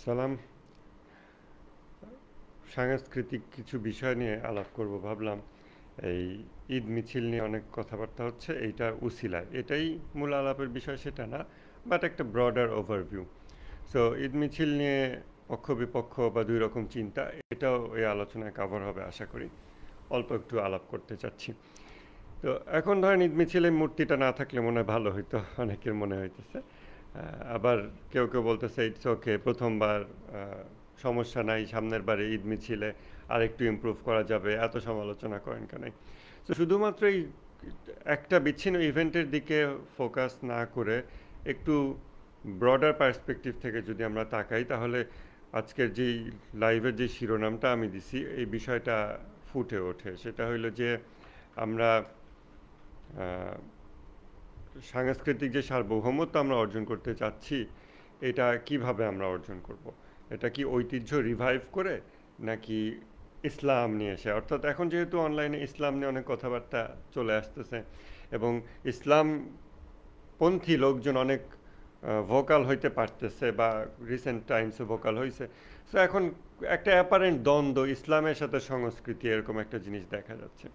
আসসালাম। সাংস্কৃতিক কিছু বিষয় নিয়ে আলাপ করব ভাবলাম। এই ঈদ মিছিল নিয়ে অনেক কথাবার্তা হচ্ছে, এইটা উসিলায়, এটাই মূল আলাপের বিষয় সেটা না, বাট একটা ব্রডার ওভারভিউ। সো ঈদ মিছিল নিয়ে পক্ষ বিপক্ষ বা দুই রকম চিন্তা, এটাও এই আলোচনায় কাভার হবে আশা করি। অল্প একটু আলাপ করতে চাচ্ছি। তো এখন ধরেন ঈদ মিছিলে মূর্তিটা না থাকলে মনে হয় ভালো হইতো, অনেকের মনে হইতেছে। আবার কেউ কেউ বলতেছে ইটস ওকে, প্রথমবার, সমস্যা নাই, সামনের বারে ঈদ মিছিলে আর একটু ইমপ্রুভ করা যাবে, এত সমালোচনা করেন কেন? তো শুধুমাত্র এই একটা বিচ্ছিন্ন ইভেন্টের দিকে ফোকাস না করে একটু ব্রডার পার্সপেক্টিভ থেকে যদি আমরা তাকাই, তাহলে আজকের যেই লাইভের যে শিরোনামটা আমি দিছি এই বিষয়টা ফুটে ওঠে। সেটা হইলো যে আমরা সাংস্কৃতিক যে সার্বভৌমত্ব আমরা অর্জন করতে চাচ্ছি, এটা কিভাবে আমরা অর্জন করব। এটা কি ঐতিহ্য রিভাইভ করে, নাকি ইসলাম নিয়ে এসে? অর্থাৎ এখন যেহেতু অনলাইনে ইসলাম নিয়ে অনেক কথাবার্তা চলে আসতেছে এবং ইসলামপন্থী লোকজন অনেক ভোকাল হইতে পারতেছে বা রিসেন্ট টাইমসে ভোকাল হয়েছে। সো এখন একটা অ্যাপারেন্ট দ্বন্দ্ব ইসলামের সাথে সংস্কৃতি, এরকম একটা জিনিস দেখা যাচ্ছে।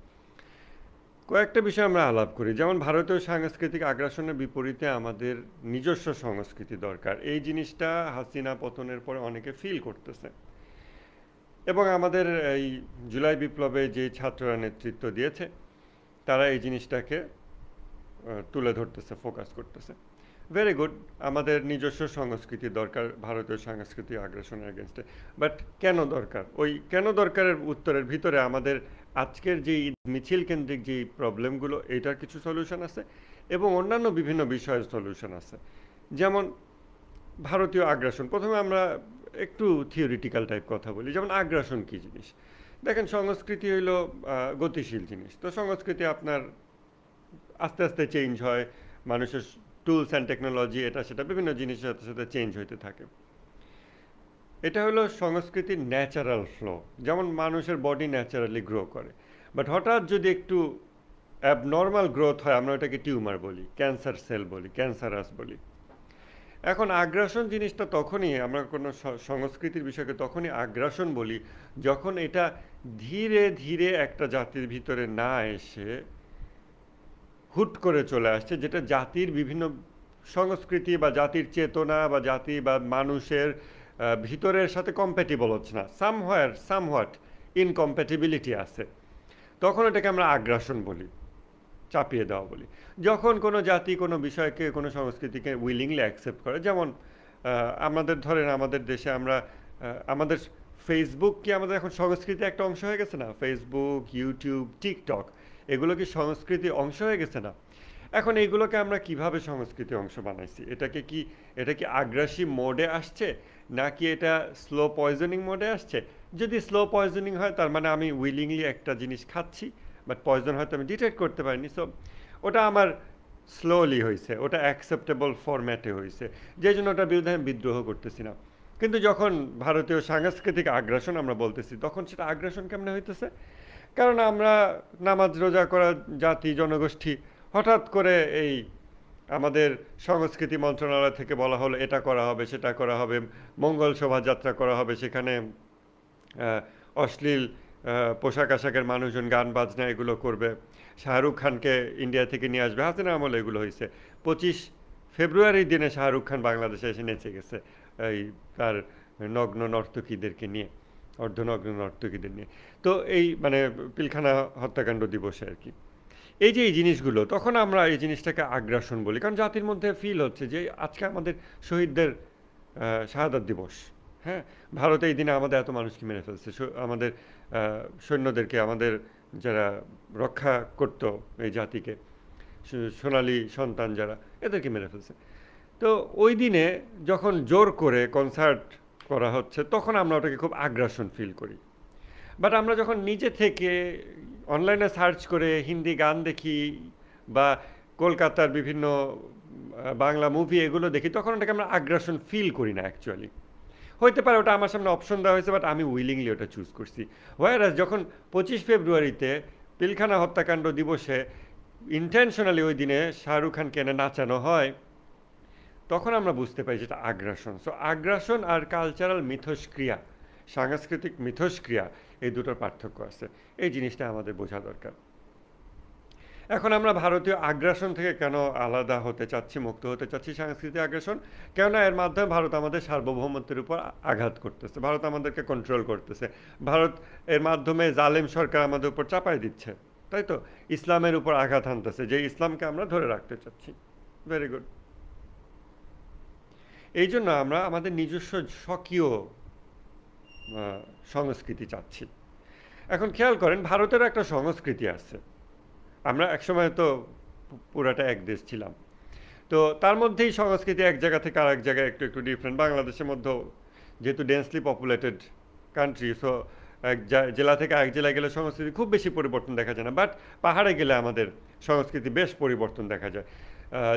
কয়েকটা বিষয় আমরা আলাপ করি, যেমন ভারতীয় সাংস্কৃতিক আগ্রাসনের বিপরীতে আমাদের নিজস্ব সংস্কৃতি দরকার। এই জিনিসটা হাসিনা পতনের পরে অনেকে ফিল করতেছে এবং আমাদের এই জুলাই বিপ্লবে যে ছাত্ররা নেতৃত্ব দিয়েছে তারা এই জিনিসটাকে তুলে ধরতেছে, ফোকাস করতেছে। ভেরি গুড, আমাদের নিজস্ব সংস্কৃতি দরকার ভারতীয় সাংস্কৃতিক আগ্রাসনের এগেনস্টে। বাট কেন দরকার? ওই কেন দরকারের উত্তরের ভিতরে আমাদের আজকের যে মিছিল কেন্দ্রিক যে প্রবলেমগুলো, এইটার কিছু সলিউশন আছে এবং অন্যান্য বিভিন্ন বিষয়ের সলিউশন আছে। যেমন ভারতীয় আগ্রাসন, প্রথমে আমরা একটু থিওরিটিক্যাল টাইপ কথা বলি। যেমন আগ্রাসন কী জিনিস? দেখেন, সংস্কৃতি হইল গতিশীল জিনিস। তো সংস্কৃতি আপনার আস্তে আস্তে চেঞ্জ হয়, মানুষের টুলস অ্যান্ড টেকনোলজি, এটা সেটা বিভিন্ন জিনিসের সাথে সাথে চেঞ্জ হইতে থাকে। এটা হলো সংস্কৃতির ন্যাচারাল ফ্লো, যেমন মানুষের বডি ন্যাচারালি গ্রো করে। বাট হঠাৎ যদি একটু অ্যাবনর্মাল গ্রোথ হয়, আমরা ওটাকে টিউমার বলি, ক্যান্সার সেল বলি, ক্যান্সারাস বলি। এখন আগ্রাসন জিনিসটা তখনই, আমরা কোনো সংস্কৃতির বিষয়কে তখনই আগ্রাসন বলি যখন এটা ধীরে ধীরে একটা জাতির ভিতরে না এসে হুট করে চলে আসছে, যেটা জাতির বিভিন্ন সংস্কৃতি বা জাতির চেতনা বা জাতি বা মানুষের ভিতরের সাথে কম্প্যাটিবল হচ্ছে না, সামহোয়াট ইনকম্প্যাটিবিলিটি আছে, তখন এটাকে আমরা আগ্রাসন বলি, চাপিয়ে দেওয়া বলি। যখন কোনো জাতি কোনো বিষয়কে, কোনো সংস্কৃতিকে উইলিংলি অ্যাকসেপ্ট করে, যেমন আমাদের ধরেন আমাদের দেশে আমরা আমাদের ফেসবুক কি আমাদের এখন সংস্কৃতির একটা অংশ হয়ে গেছে না? ফেসবুক, ইউটিউব, টিকটক, এগুলো কি সংস্কৃতির অংশ হয়ে গেছে না? এখন এইগুলোকে আমরা কিভাবে সংস্কৃতির অংশ বানাইছি? এটা কি আগ্রাসী মোডে আসছে, নাকি এটা স্লো পয়জনিং মোডে আসছে? যদি স্লো পয়জনিং হয়, তার মানে আমি উইলিংলি একটা জিনিস খাচ্ছি, বাট পয়জন হয়তো আমি ডিটেক্ট করতে পারিনি। সো ওটা আমার স্লোলি হয়েছে, ওটা অ্যাকসেপ্টেবল ফরম্যাটে হয়েছে, যেই জন্য ওটার বিরুদ্ধে আমি বিদ্রোহ করতেছি না। কিন্তু যখন ভারতীয় সাংস্কৃতিক আগ্রাসন আমরা বলতেছি, তখন সেটা আগ্রাসন কেমনে হইতেছে? কারণ আমরা নামাজ রোজা করা জাতি, জনগোষ্ঠী, হঠাৎ করে এই আমাদের সংস্কৃতি মন্ত্রণালয় থেকে বলা হলো এটা করা হবে, সেটা করা হবে, মঙ্গল শোভাযাত্রা করা হবে, সেখানে অশ্লীল পোশাক আশাকের মানুষজন গান বাজনা এগুলো করবে, শাহরুখ খানকে ইন্ডিয়া থেকে নিয়ে আসবে। হাসিনা আমলে এগুলো হয়েছে। 25 ফেব্রুয়ারির দিনে শাহরুখ খান বাংলাদেশে এসে নেচে গেছে এই তার নগ্ন নর্তকীদেরকে নিয়ে, অর্ধনগ্ন নর্তকীদের নিয়ে। তো এই মানে পিলখানা হত্যাকাণ্ড দিবসে আর কি। এই যে এই জিনিসগুলো, তখন আমরা এই জিনিসটাকে আগ্রাসন বলি, কারণ জাতির মধ্যে ফিল হচ্ছে যে আজকে আমাদের শহীদদের শাহাদাত দিবস। হ্যাঁ, ভারতে এই দিনে আমাদের এত মানুষকে মেরে ফেলছে, আমাদের সৈন্যদেরকে, আমাদের যারা রক্ষা করতো এই জাতিকে, সোনালী সন্তান যারা, এদেরকে মেরে ফেলছে। তো ওই দিনে যখন জোর করে কনসার্ট করা হচ্ছে, তখন আমরা ওটাকে খুব আগ্রাসন ফিল করি। বাট আমরা যখন নিজে থেকে অনলাইনে সার্চ করে হিন্দি গান দেখি বা কলকাতার বিভিন্ন বাংলা মুভি এগুলো দেখি, তখন ওটাকে আমরা আগ্রাসন ফিল করি না অ্যাকচুয়ালি। হইতে পারে ওটা আমার সামনে অপশন দেওয়া হয়েছে, বাট আমি উইলিংলি ওটা চুজ করছি। হোয়ারাস যখন 25 ফেব্রুয়ারিতে পিলখানা হত্যাকাণ্ড দিবসে ইন্টেনশনালি ওই দিনে শাহরুখ খানকে এনে নাচানো হয়, তখন আমরা বুঝতে পারি যেটা আগ্রাসন। সো আগ্রাসন আর কালচারাল মিথস্ক্রিয়া, সাংস্কৃতিক মিথস্ক্রিয়া, এই দুটোর পার্থক্য আছে। এই জিনিসটা আমাদের বোঝা দরকার। এখন আমরা ভারতীয় আগ্রাসন থেকে কেন আলাদা হতে চাচ্ছি, মুক্ত হতে চাচ্ছি সাংস্কৃতিক আগ্রাসন? কেননা এর মাধ্যমে ভারত আমাদের সার্বভৌমত্বের উপর আঘাত করতেছে, ভারত আমাদেরকে কন্ট্রোল করতেছে, ভারত এর মাধ্যমে জালেম সরকার আমাদের উপর চাপাই দিচ্ছে, তাই তো? ইসলামের উপর আঘাত হানতেছে, যে ইসলামকে আমরা ধরে রাখতে চাচ্ছি। Very good. এই জন্য আমরা আমাদের নিজস্ব স্বকীয় সংস্কৃতি চাচ্ছি। এখন খেয়াল করেন, ভারতেরও একটা সংস্কৃতি আছে। আমরা একসময় তো পুরাটা এক দেশ ছিলাম, তো তার মধ্যেই সংস্কৃতি এক জায়গা থেকে আরেক জায়গায় একটু একটু ডিফারেন্ট। বাংলাদেশের মধ্যেও যেহেতু ডেন্সলি পপুলেটেড কান্ট্রি, সো এক জেলা থেকে এক জেলায় গেলে সংস্কৃতি খুব বেশি পরিবর্তন দেখা যায় না, বাট পাহাড়ে গেলে আমাদের সংস্কৃতি বেশ পরিবর্তন দেখা যায়।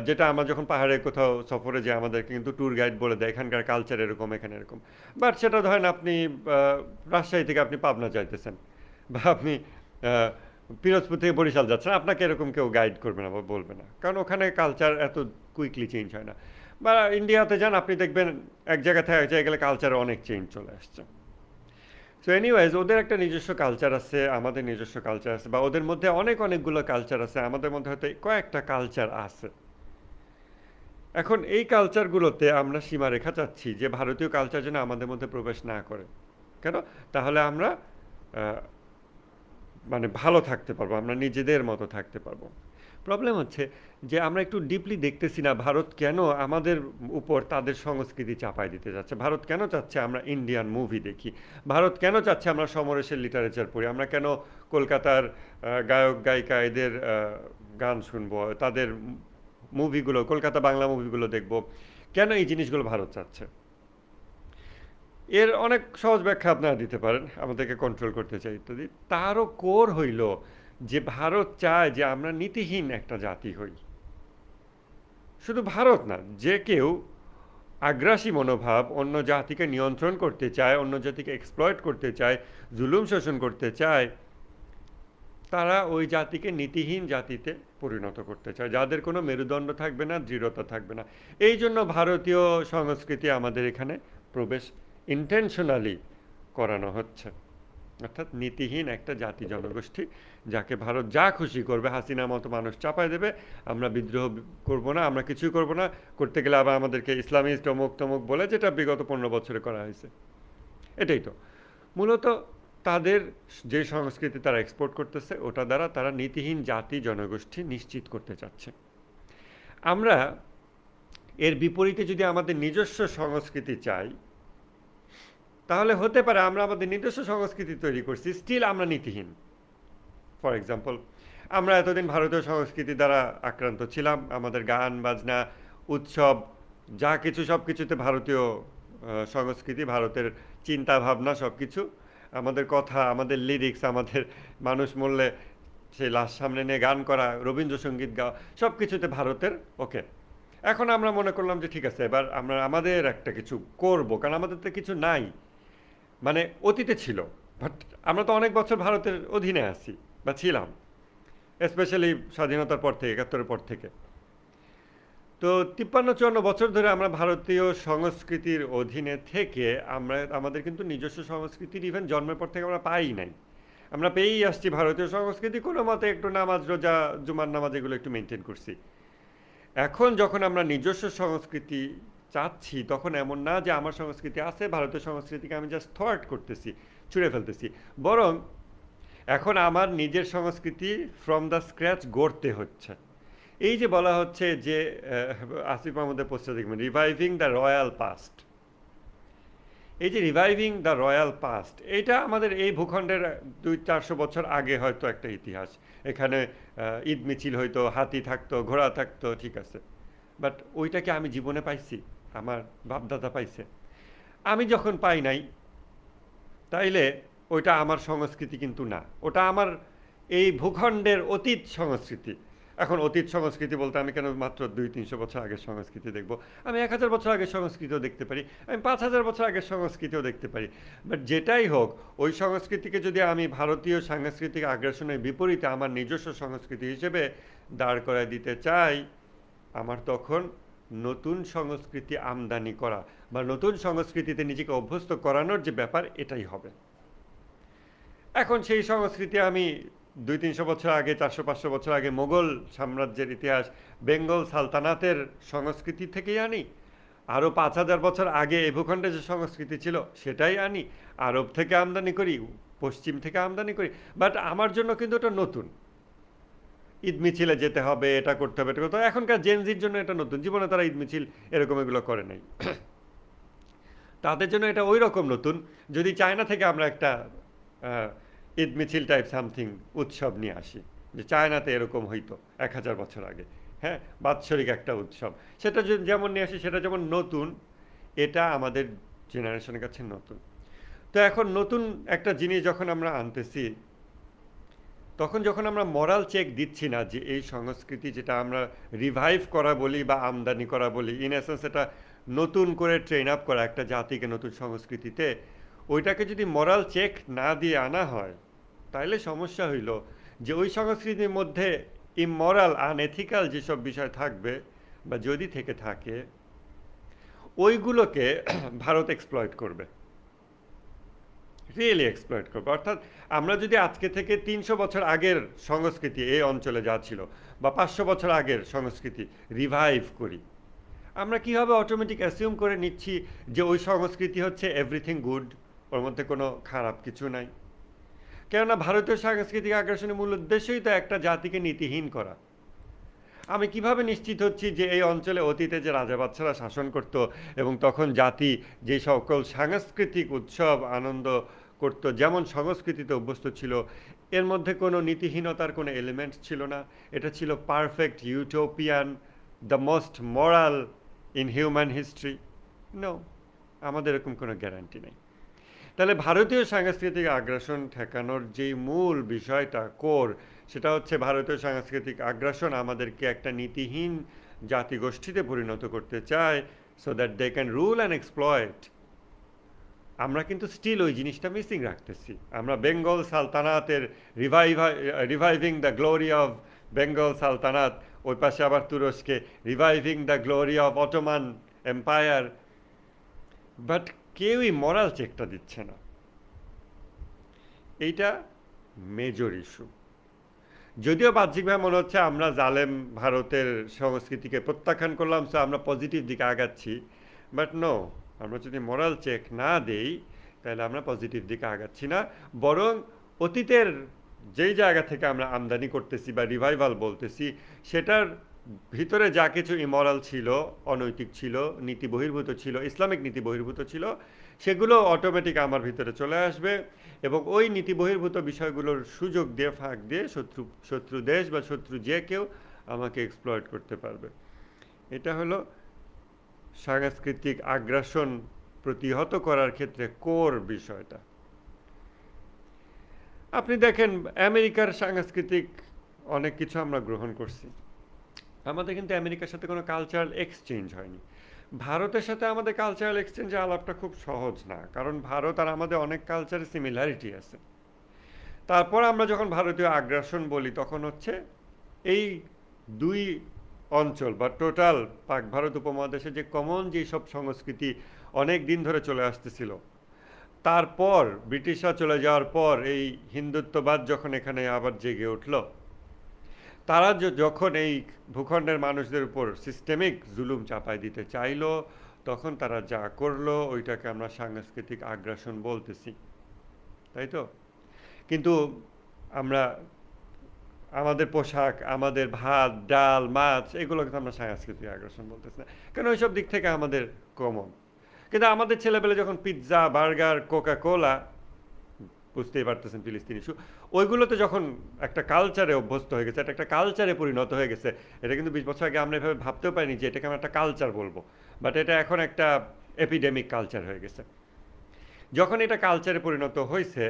যেটা আমরা যখন পাহাড়ে কোথাও সফরে যাই, আমাদেরকে কিন্তু ট্যুর গাইড বলে দেয় এখানকার কালচার এরকম, এখানে এরকম। বাট সেটা ধরেন আপনি রাজশাহী থেকে আপনি পাবনা যাইতেছেন, বা আপনি পিরোজপুর থেকে বরিশাল যাচ্ছেন, আপনাকে এরকম কেউ গাইড করবে না বা বলবে না, কারণ ওখানে কালচার এত কুইকলি চেঞ্জ হয় না। বা ইন্ডিয়াতে যান, আপনি দেখবেন এক জায়গা থেকে এক জায়গায় গেলে কালচারে অনেক চেঞ্জ চলে আসছে। সো এনিওয়েজ, ওদের একটা নিজস্ব কালচার আছে, আমাদের নিজস্ব কালচার আছে, বা ওদের মধ্যে অনেকগুলো কালচার আছে, আমাদের মধ্যে হয়তো কয়েকটা কালচার আছে। এখন এই কালচারগুলোতে আমরা সীমারেখা চাচ্ছি যে ভারতীয় কালচার যেন আমাদের মধ্যে প্রবেশ না করে। কেন? তাহলে আমরা মানে ভালো থাকতে পারবো, আমরা নিজেদের মতো থাকতে পারবো। প্রবলেম হচ্ছে যে আমরা একটু ডিপলি দেখতেছি না ভারত কেন আমাদের উপর তাদের সংস্কৃতি চাপাই দিতে যাচ্ছে। ভারত কেন চাচ্ছে আমরা ইন্ডিয়ান মুভি দেখি, ভারত কেন চাচ্ছে আমরা সমরেশের লিটারেচার পড়ি, আমরা কেন কলকাতার গায়ক গায়িকা এদের গান শুনবো, তাদের মুভিগুলো, কলকাতা বাংলা মুভিগুলো দেখবো। কেন এই জিনিসগুলো ভারত চাচ্ছে? এর অনেক সহজ ব্যাখ্যা আপনারা দিতে পারেন, আমাদেরকে কন্ট্রোল করতে চাই ইত্যাদি। তারও কোর হইল যে ভারত চায় যে আমরা নীতিহীন একটা জাতি হই। শুধু ভারত না, যে কেউ আগ্রাসী মনোভাব, অন্য জাতিকে নিয়ন্ত্রণ করতে চায়, অন্য জাতিকে এক্সপ্লয়েট করতে চায়, জুলুম শোষণ করতে চায়, তারা ওই জাতিকে নীতিহীন জাতিতে পরিণত করতে চায়, যাদের কোনো মেরুদণ্ড থাকবে না, দৃঢ়তা থাকবে না। এই জন্য ভারতীয় সংস্কৃতি আমাদের এখানে প্রবেশ ইন্টেনশনালি করানো হচ্ছে, অর্থাৎ নীতিহীন একটা জাতি জনগোষ্ঠী, যাকে ভারত যা খুশি করবে, হাসিনার মতো মানুষ চাপায় দেবে, আমরা বিদ্রোহ করব না, আমরা কিছুই করব না, করতে গেলে আবার আমাদেরকে ইসলামিস্ট অমুক তমুক বলে, যেটা বিগত 15 বছরে করা হয়েছে। এটাই তো মূলত তাদের যে সংস্কৃতি তারা এক্সপোর্ট করতেছে, ওটা দ্বারা তারা নীতিহীন জাতি জনগোষ্ঠী নিশ্চিত করতে চাচ্ছে। আমরা এর বিপরীতে যদি আমাদের নিজস্ব সংস্কৃতি চাই, তাহলে হতে পারে আমরা আমাদের নিজস্ব সংস্কৃতি তৈরি করছি, স্টিল আমরা নীতিহীন। ফর এক্সাম্পল, আমরা এতদিন ভারতীয় সংস্কৃতি দ্বারা আক্রান্ত ছিলাম, আমাদের গান বাজনা উৎসব যা কিছু সব কিছুতে ভারতীয় সংস্কৃতি, ভারতের চিন্তা ভাবনা সব কিছু, আমাদের কথা, আমাদের লিরিক্স, আমাদের মানুষ মরলে সেই লাশ সামনে নিয়ে গান করা, রবীন্দ্রসঙ্গীত গাওয়া, সব কিছুতে ভারতের। ওকে, এখন আমরা মনে করলাম যে ঠিক আছে, এবার আমরা আমাদের একটা কিছু করব, কারণ আমাদের তো কিছু নাই, মানে অতীতে ছিল, বাট আমরা তো অনেক বছর ভারতের অধীনে আছি বা ছিলাম, স্পেশালি স্বাধীনতার পর থেকে, 71-এর পর থেকে। তো 53-54 বছর ধরে আমরা ভারতীয় সংস্কৃতির অধীনে থেকে আমরা আমাদের কিন্তু নিজস্ব সংস্কৃতির ইভেন জন্মের পর থেকে আমরা পাই নাই। আমরা পেয়েই আসছি ভারতীয় সংস্কৃতি, কোনো মতে একটু নামাজ রোজা জুমার নামাজ এগুলো একটু মেনটেন করছি। এখন যখন আমরা নিজস্ব সংস্কৃতি চাচ্ছি, তখন এমন না যে আমার সংস্কৃতি আছে, ভারতীয় সংস্কৃতিকে আমি জাস্ট থট করতেছি, ছুঁড়ে ফেলতেছি, বরং এখন আমার নিজের সংস্কৃতি ফ্রম দ্য স্ক্র্যাচ গড়তে হচ্ছে। এই যে বলা হচ্ছে যে আসিফ মাহমুদের পোস্টার দেখবেন, রিভাইভিং দ্য রয়্যাল পাস্ট। এই যে রিভাইভিং দ্য রয়্যাল পাস্ট, এটা আমাদের এই ভূখণ্ডের 200-400 বছর আগে হয়তো একটা ইতিহাস। এখানে ঈদ মিছিল হইতো, হাতি থাকতো, ঘোড়া থাকতো, ঠিক আছে, বাট ওইটাকে আমি জীবনে পাইছি? আমার বাপদাদা পাইছে? আমি যখন পাই নাই, তাইলে ওইটা আমার সংস্কৃতি কিন্তু না, ওটা আমার এই ভূখণ্ডের অতীত সংস্কৃতি। এখন অতীত সংস্কৃতি বলতে আমি কেন মাত্র 200-300 বছর আগের সংস্কৃতি দেখব? আমি 1000 বছর আগের সংস্কৃতিও দেখতে পারি, আমি 5000 বছর আগের সংস্কৃতিও দেখতে পারি। বাট যেটাই হোক, ওই সংস্কৃতিকে যদি আমি ভারতীয় সাংস্কৃতিক আগ্রাসনের বিপরীতে আমার নিজস্ব সংস্কৃতি হিসেবে দাঁড় করায় দিতে চাই, আমার তখন নতুন সংস্কৃতি আমদানি করা বা নতুন সংস্কৃতিতে নিজেকে অভ্যস্ত করানোর যে ব্যাপার, এটাই হবে। এখন সেই সংস্কৃতি আমি 200-300 বছর আগে, 400-500 বছর আগে মোগল সাম্রাজ্যের ইতিহাস, বেঙ্গল সালতানাতের সংস্কৃতি থেকেই আনি, আরও 5000 বছর আগে এ ভূখণ্ডে যে সংস্কৃতি ছিল সেটাই আনি, আরব থেকে আমদানি করি, পশ্চিম থেকে আমদানি করি, বাট আমার জন্য কিন্তু এটা নতুন। ঈদ মিছিলে যেতে হবে, এটা করতে হবে, এটা করতে হবে। এখনকার জেনজির জন্য এটা নতুন, জীবনে তারা ঈদ মিছিল এরকম এগুলো করে নাই। তাদের জন্য এটা ওই রকম নতুন, যদি চায়না থেকে আমরা একটা ঈদ মিছিল টাইপ সামথিং উৎসব নিয়ে আসি, যে চায়নাতে এরকম হইতো 1000 বছর আগে, হ্যাঁ, বাৎসরিক একটা উৎসব, সেটা যেমন নিয়ে আসি, সেটা যেমন নতুন, এটা আমাদের জেনারেশনের কাছে নতুন। তো এখন নতুন একটা জিনিস যখন আমরা আনতেছি, তখন যখন আমরা মরাল চেক দিচ্ছি না যে এই সংস্কৃতি যেটা আমরা রিভাইভ করা বলি বা আমদানি করা বলি, ইন এসেন্স এটা নতুন করে ট্রেন আপ করা একটা জাতিকে নতুন সংস্কৃতিতে, ওইটাকে যদি মরাল চেক না দিয়ে আনা হয়, তাহলে সমস্যা হইল যে ওই সংস্কৃতির মধ্যে ইমমরাল আনএথিক্যাল যেসব বিষয় থাকবে বা যদি থেকে থাকে, ওইগুলোকে ভারত এক্সপ্লয়েট করবে, রিয়েলি এক্সপ্লয়েট করবে। অর্থাৎ আমরা যদি আজকে থেকে 300 বছর আগের সংস্কৃতি এই অঞ্চলে যা ছিল বা 500 বছর আগের সংস্কৃতি রিভাইভ করি, আমরা কীভাবে অটোমেটিক অ্যাসিউম করে নিচ্ছি যে ওই সংস্কৃতি হচ্ছে এভরিথিং গুড, ওর মধ্যে কোনো খারাপ কিছু নাই। কেননা ভারতীয় সাংস্কৃতিক আগ্রাসনের মূল উদ্দেশ্যই তো একটা জাতিকে নীতিহীন করা। আমি কিভাবে নিশ্চিত হচ্ছি যে এই অঞ্চলে অতীতে যে রাজা বাদশারা শাসন করত এবং তখন জাতি যে সকল সাংস্কৃতিক উৎসব আনন্দ করত, যেমন সংস্কৃতিতে অভ্যস্ত ছিল, এর মধ্যে কোনো নীতিহীনতার কোনো এলিমেন্টস ছিল না, এটা ছিল perfect utopian, the most moral in human history? No, আমাদের এরকম কোনো গ্যারান্টি নেই। তাহলে ভারতীয় সাংস্কৃতিক আগ্রাসন ঠেকানোর যেই মূল বিষয়টা কোর, সেটা হচ্ছে ভারতীয় সাংস্কৃতিক আগ্রাসন আমাদেরকে একটা নীতিহীন জাতিগোষ্ঠীতে পরিণত করতে চায়, so that they can rule and exploit. আমরা কিন্তু স্টিল ওই জিনিসটা মিসিং রাখতেছি। আমরা বেঙ্গল সালতানাতের reviving the glory of Bengal sultanate, ওই পাশে আবার তুরস্কে reviving the glory of Ottoman empire, but কেউই মরাল চেকটা দিচ্ছে না। এইটা মেজর ইস্যু। যদিও বাহ্যিকভাবে মনে হচ্ছে আমরা জালেম ভারতের সংস্কৃতিকে প্রত্যাখ্যান করলাম, সো আমরা পজিটিভ দিকে আগাচ্ছি, বাট নো, আমরা যদি মরাল চেক না দেই তাহলে আমরা পজিটিভ দিকে আগাচ্ছি না, বরং অতীতের যেই জায়গা থেকে আমরা আমদানি করতেছি বা রিভাইভাল বলতেছি, সেটার ভিতরে যা কিছু ইমরাল ছিল, অনৈতিক ছিল, নীতি বহির্ভূত ছিল, ইসলামিক নীতি বহির্ভূত ছিল, সেগুলো অটোমেটিক আমার ভিতরে চলে আসবে এবং ওই নীতি বহির্ভূত বিষয়গুলোর সুযোগ দিয়ে, ফাঁক দিয়ে শত্রু দেশ বা শত্রু যে কেউ আমাকে এক্সপ্লয়েট করতে পারবে। এটা হলো সাংস্কৃতিক আগ্রাসন প্রতিহত করার ক্ষেত্রে কোর বিষয়টা। আপনি দেখেন আমেরিকার সাংস্কৃতিক অনেক কিছু আমরা গ্রহণ করছি, আমাদের কিন্তু আমেরিকার সাথে কোনো কালচারাল এক্সচেঞ্জ হয়নি। ভারতের সাথে আমাদের কালচারাল এক্সচেঞ্জের আলাপটা খুব সহজ না, কারণ ভারত আর আমাদের অনেক কালচারের সিমিলারিটি আছে। তারপর আমরা যখন ভারতীয় আগ্রাসন বলি, তখন হচ্ছে এই দুই অঞ্চল বা টোটাল পাক ভারত উপমহাদেশে যে কমন যেসব সংস্কৃতি অনেক দিন ধরে চলে আসতেছিল, তারপর ব্রিটিশরা চলে যাওয়ার পর এই হিন্দুত্ববাদ যখন এখানে আবার জেগে উঠল, তারা যখন এই ভূখণ্ডের মানুষদের উপর সিস্টেমিক জুলুম চাপাই দিতে চাইলো, তখন তারা যা করলো ওইটাকে আমরা সাংস্কৃতিক আগ্রাসন বলতেছি, তাই তো? কিন্তু আমরা আমাদের পোশাক, আমাদের ভাত ডাল মাছ, এগুলোকে তো আমরা সাংস্কৃতিক আগ্রাসন বলতেছি না, কেন ওইসব দিক থেকে আমাদের কমন। কিন্তু আমাদের ছেলেবেলে যখন পিৎজা, বার্গার, কোকা কোলা, বুঝতেই পারতেছেন ফিলিস্তিনি ইস্যু, ওইগুলোতে যখন একটা কালচারে অভ্যস্ত হয়ে গেছে, একটা কালচারে পরিণত হয়ে গেছে, এটা কিন্তু 20 বছর আগে আমরা এভাবে ভাবতেও পারিনি যে এটাকে আমরা একটা কালচার বলবো, বাট এটা এখন একটা এপিডেমিক কালচার হয়ে গেছে। যখন এটা কালচারে পরিণত হয়েছে,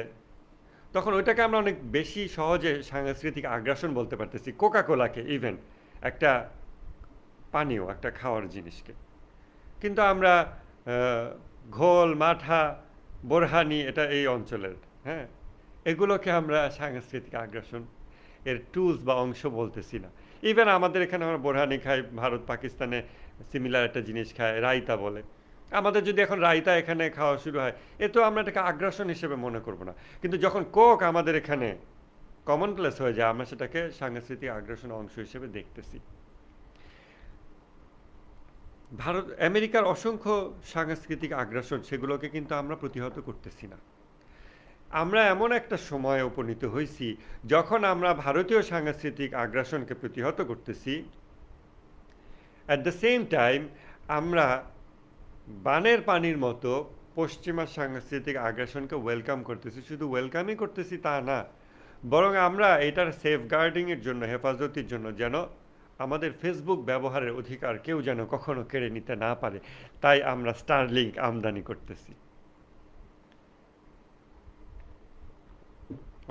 তখন ওইটাকে আমরা অনেক বেশি সহজে সাংস্কৃতিক আগ্রাসন বলতে পারতেছি। কোকা কোলাকে ইভেন একটা পানীয়, একটা খাওয়ার জিনিসকে, কিন্তু আমরা ঘোল, মাঠা, বোরহানি, এটা এই অঞ্চলের, হ্যাঁ, এগুলোকে আমরা সাংস্কৃতিক আগ্রাসন এর টুলস বা অংশ বলতেছি না। ইভেন আমাদের এখানে আমরা বোরহানি খাই, ভারত পাকিস্তানে সিমিলার একটা জিনিস খায়, রায়তা বলে। আমাদের যদি এখন রায়তা এখানে খাওয়া শুরু হয়, এ তো আমরা এটাকে আগ্রাসন হিসেবে মনে করব না। কিন্তু যখন কোক আমাদের এখানে কমন প্লেস হয়ে যায়, আমরা সেটাকে সাংস্কৃতিক আগ্রাসনের অংশ হিসেবে দেখতেছি। আমেরিকার অসংখ্য সাংস্কৃতিক আগ্রাসন, সেগুলোকে কিন্তু আমরা প্রতিহত করতেছি না। আমরা এমন একটা সময়ে উপনীত হয়েছি যখন আমরা ভারতীয় সাংস্কৃতিক আগ্রাসনকে প্রতিহত করতেছি, অ্যাট দ্য সেম টাইম আমরা বানের পানির মতো পশ্চিমা সাংস্কৃতিক আগ্রাসনকে ওয়েলকাম করতেছি। শুধু ওয়েলকামই করতেছি তা না, বরং আমরা এটার সেফগার্ডিংয়ের জন্য, হেফাজতির জন্য, যেন আমাদের ফেসবুক ব্যবহারের অধিকার কেউ যেন কখনো কেড়ে নিতে না পারে, তাই আমরা স্টারলিংক আমদানি করতেছি।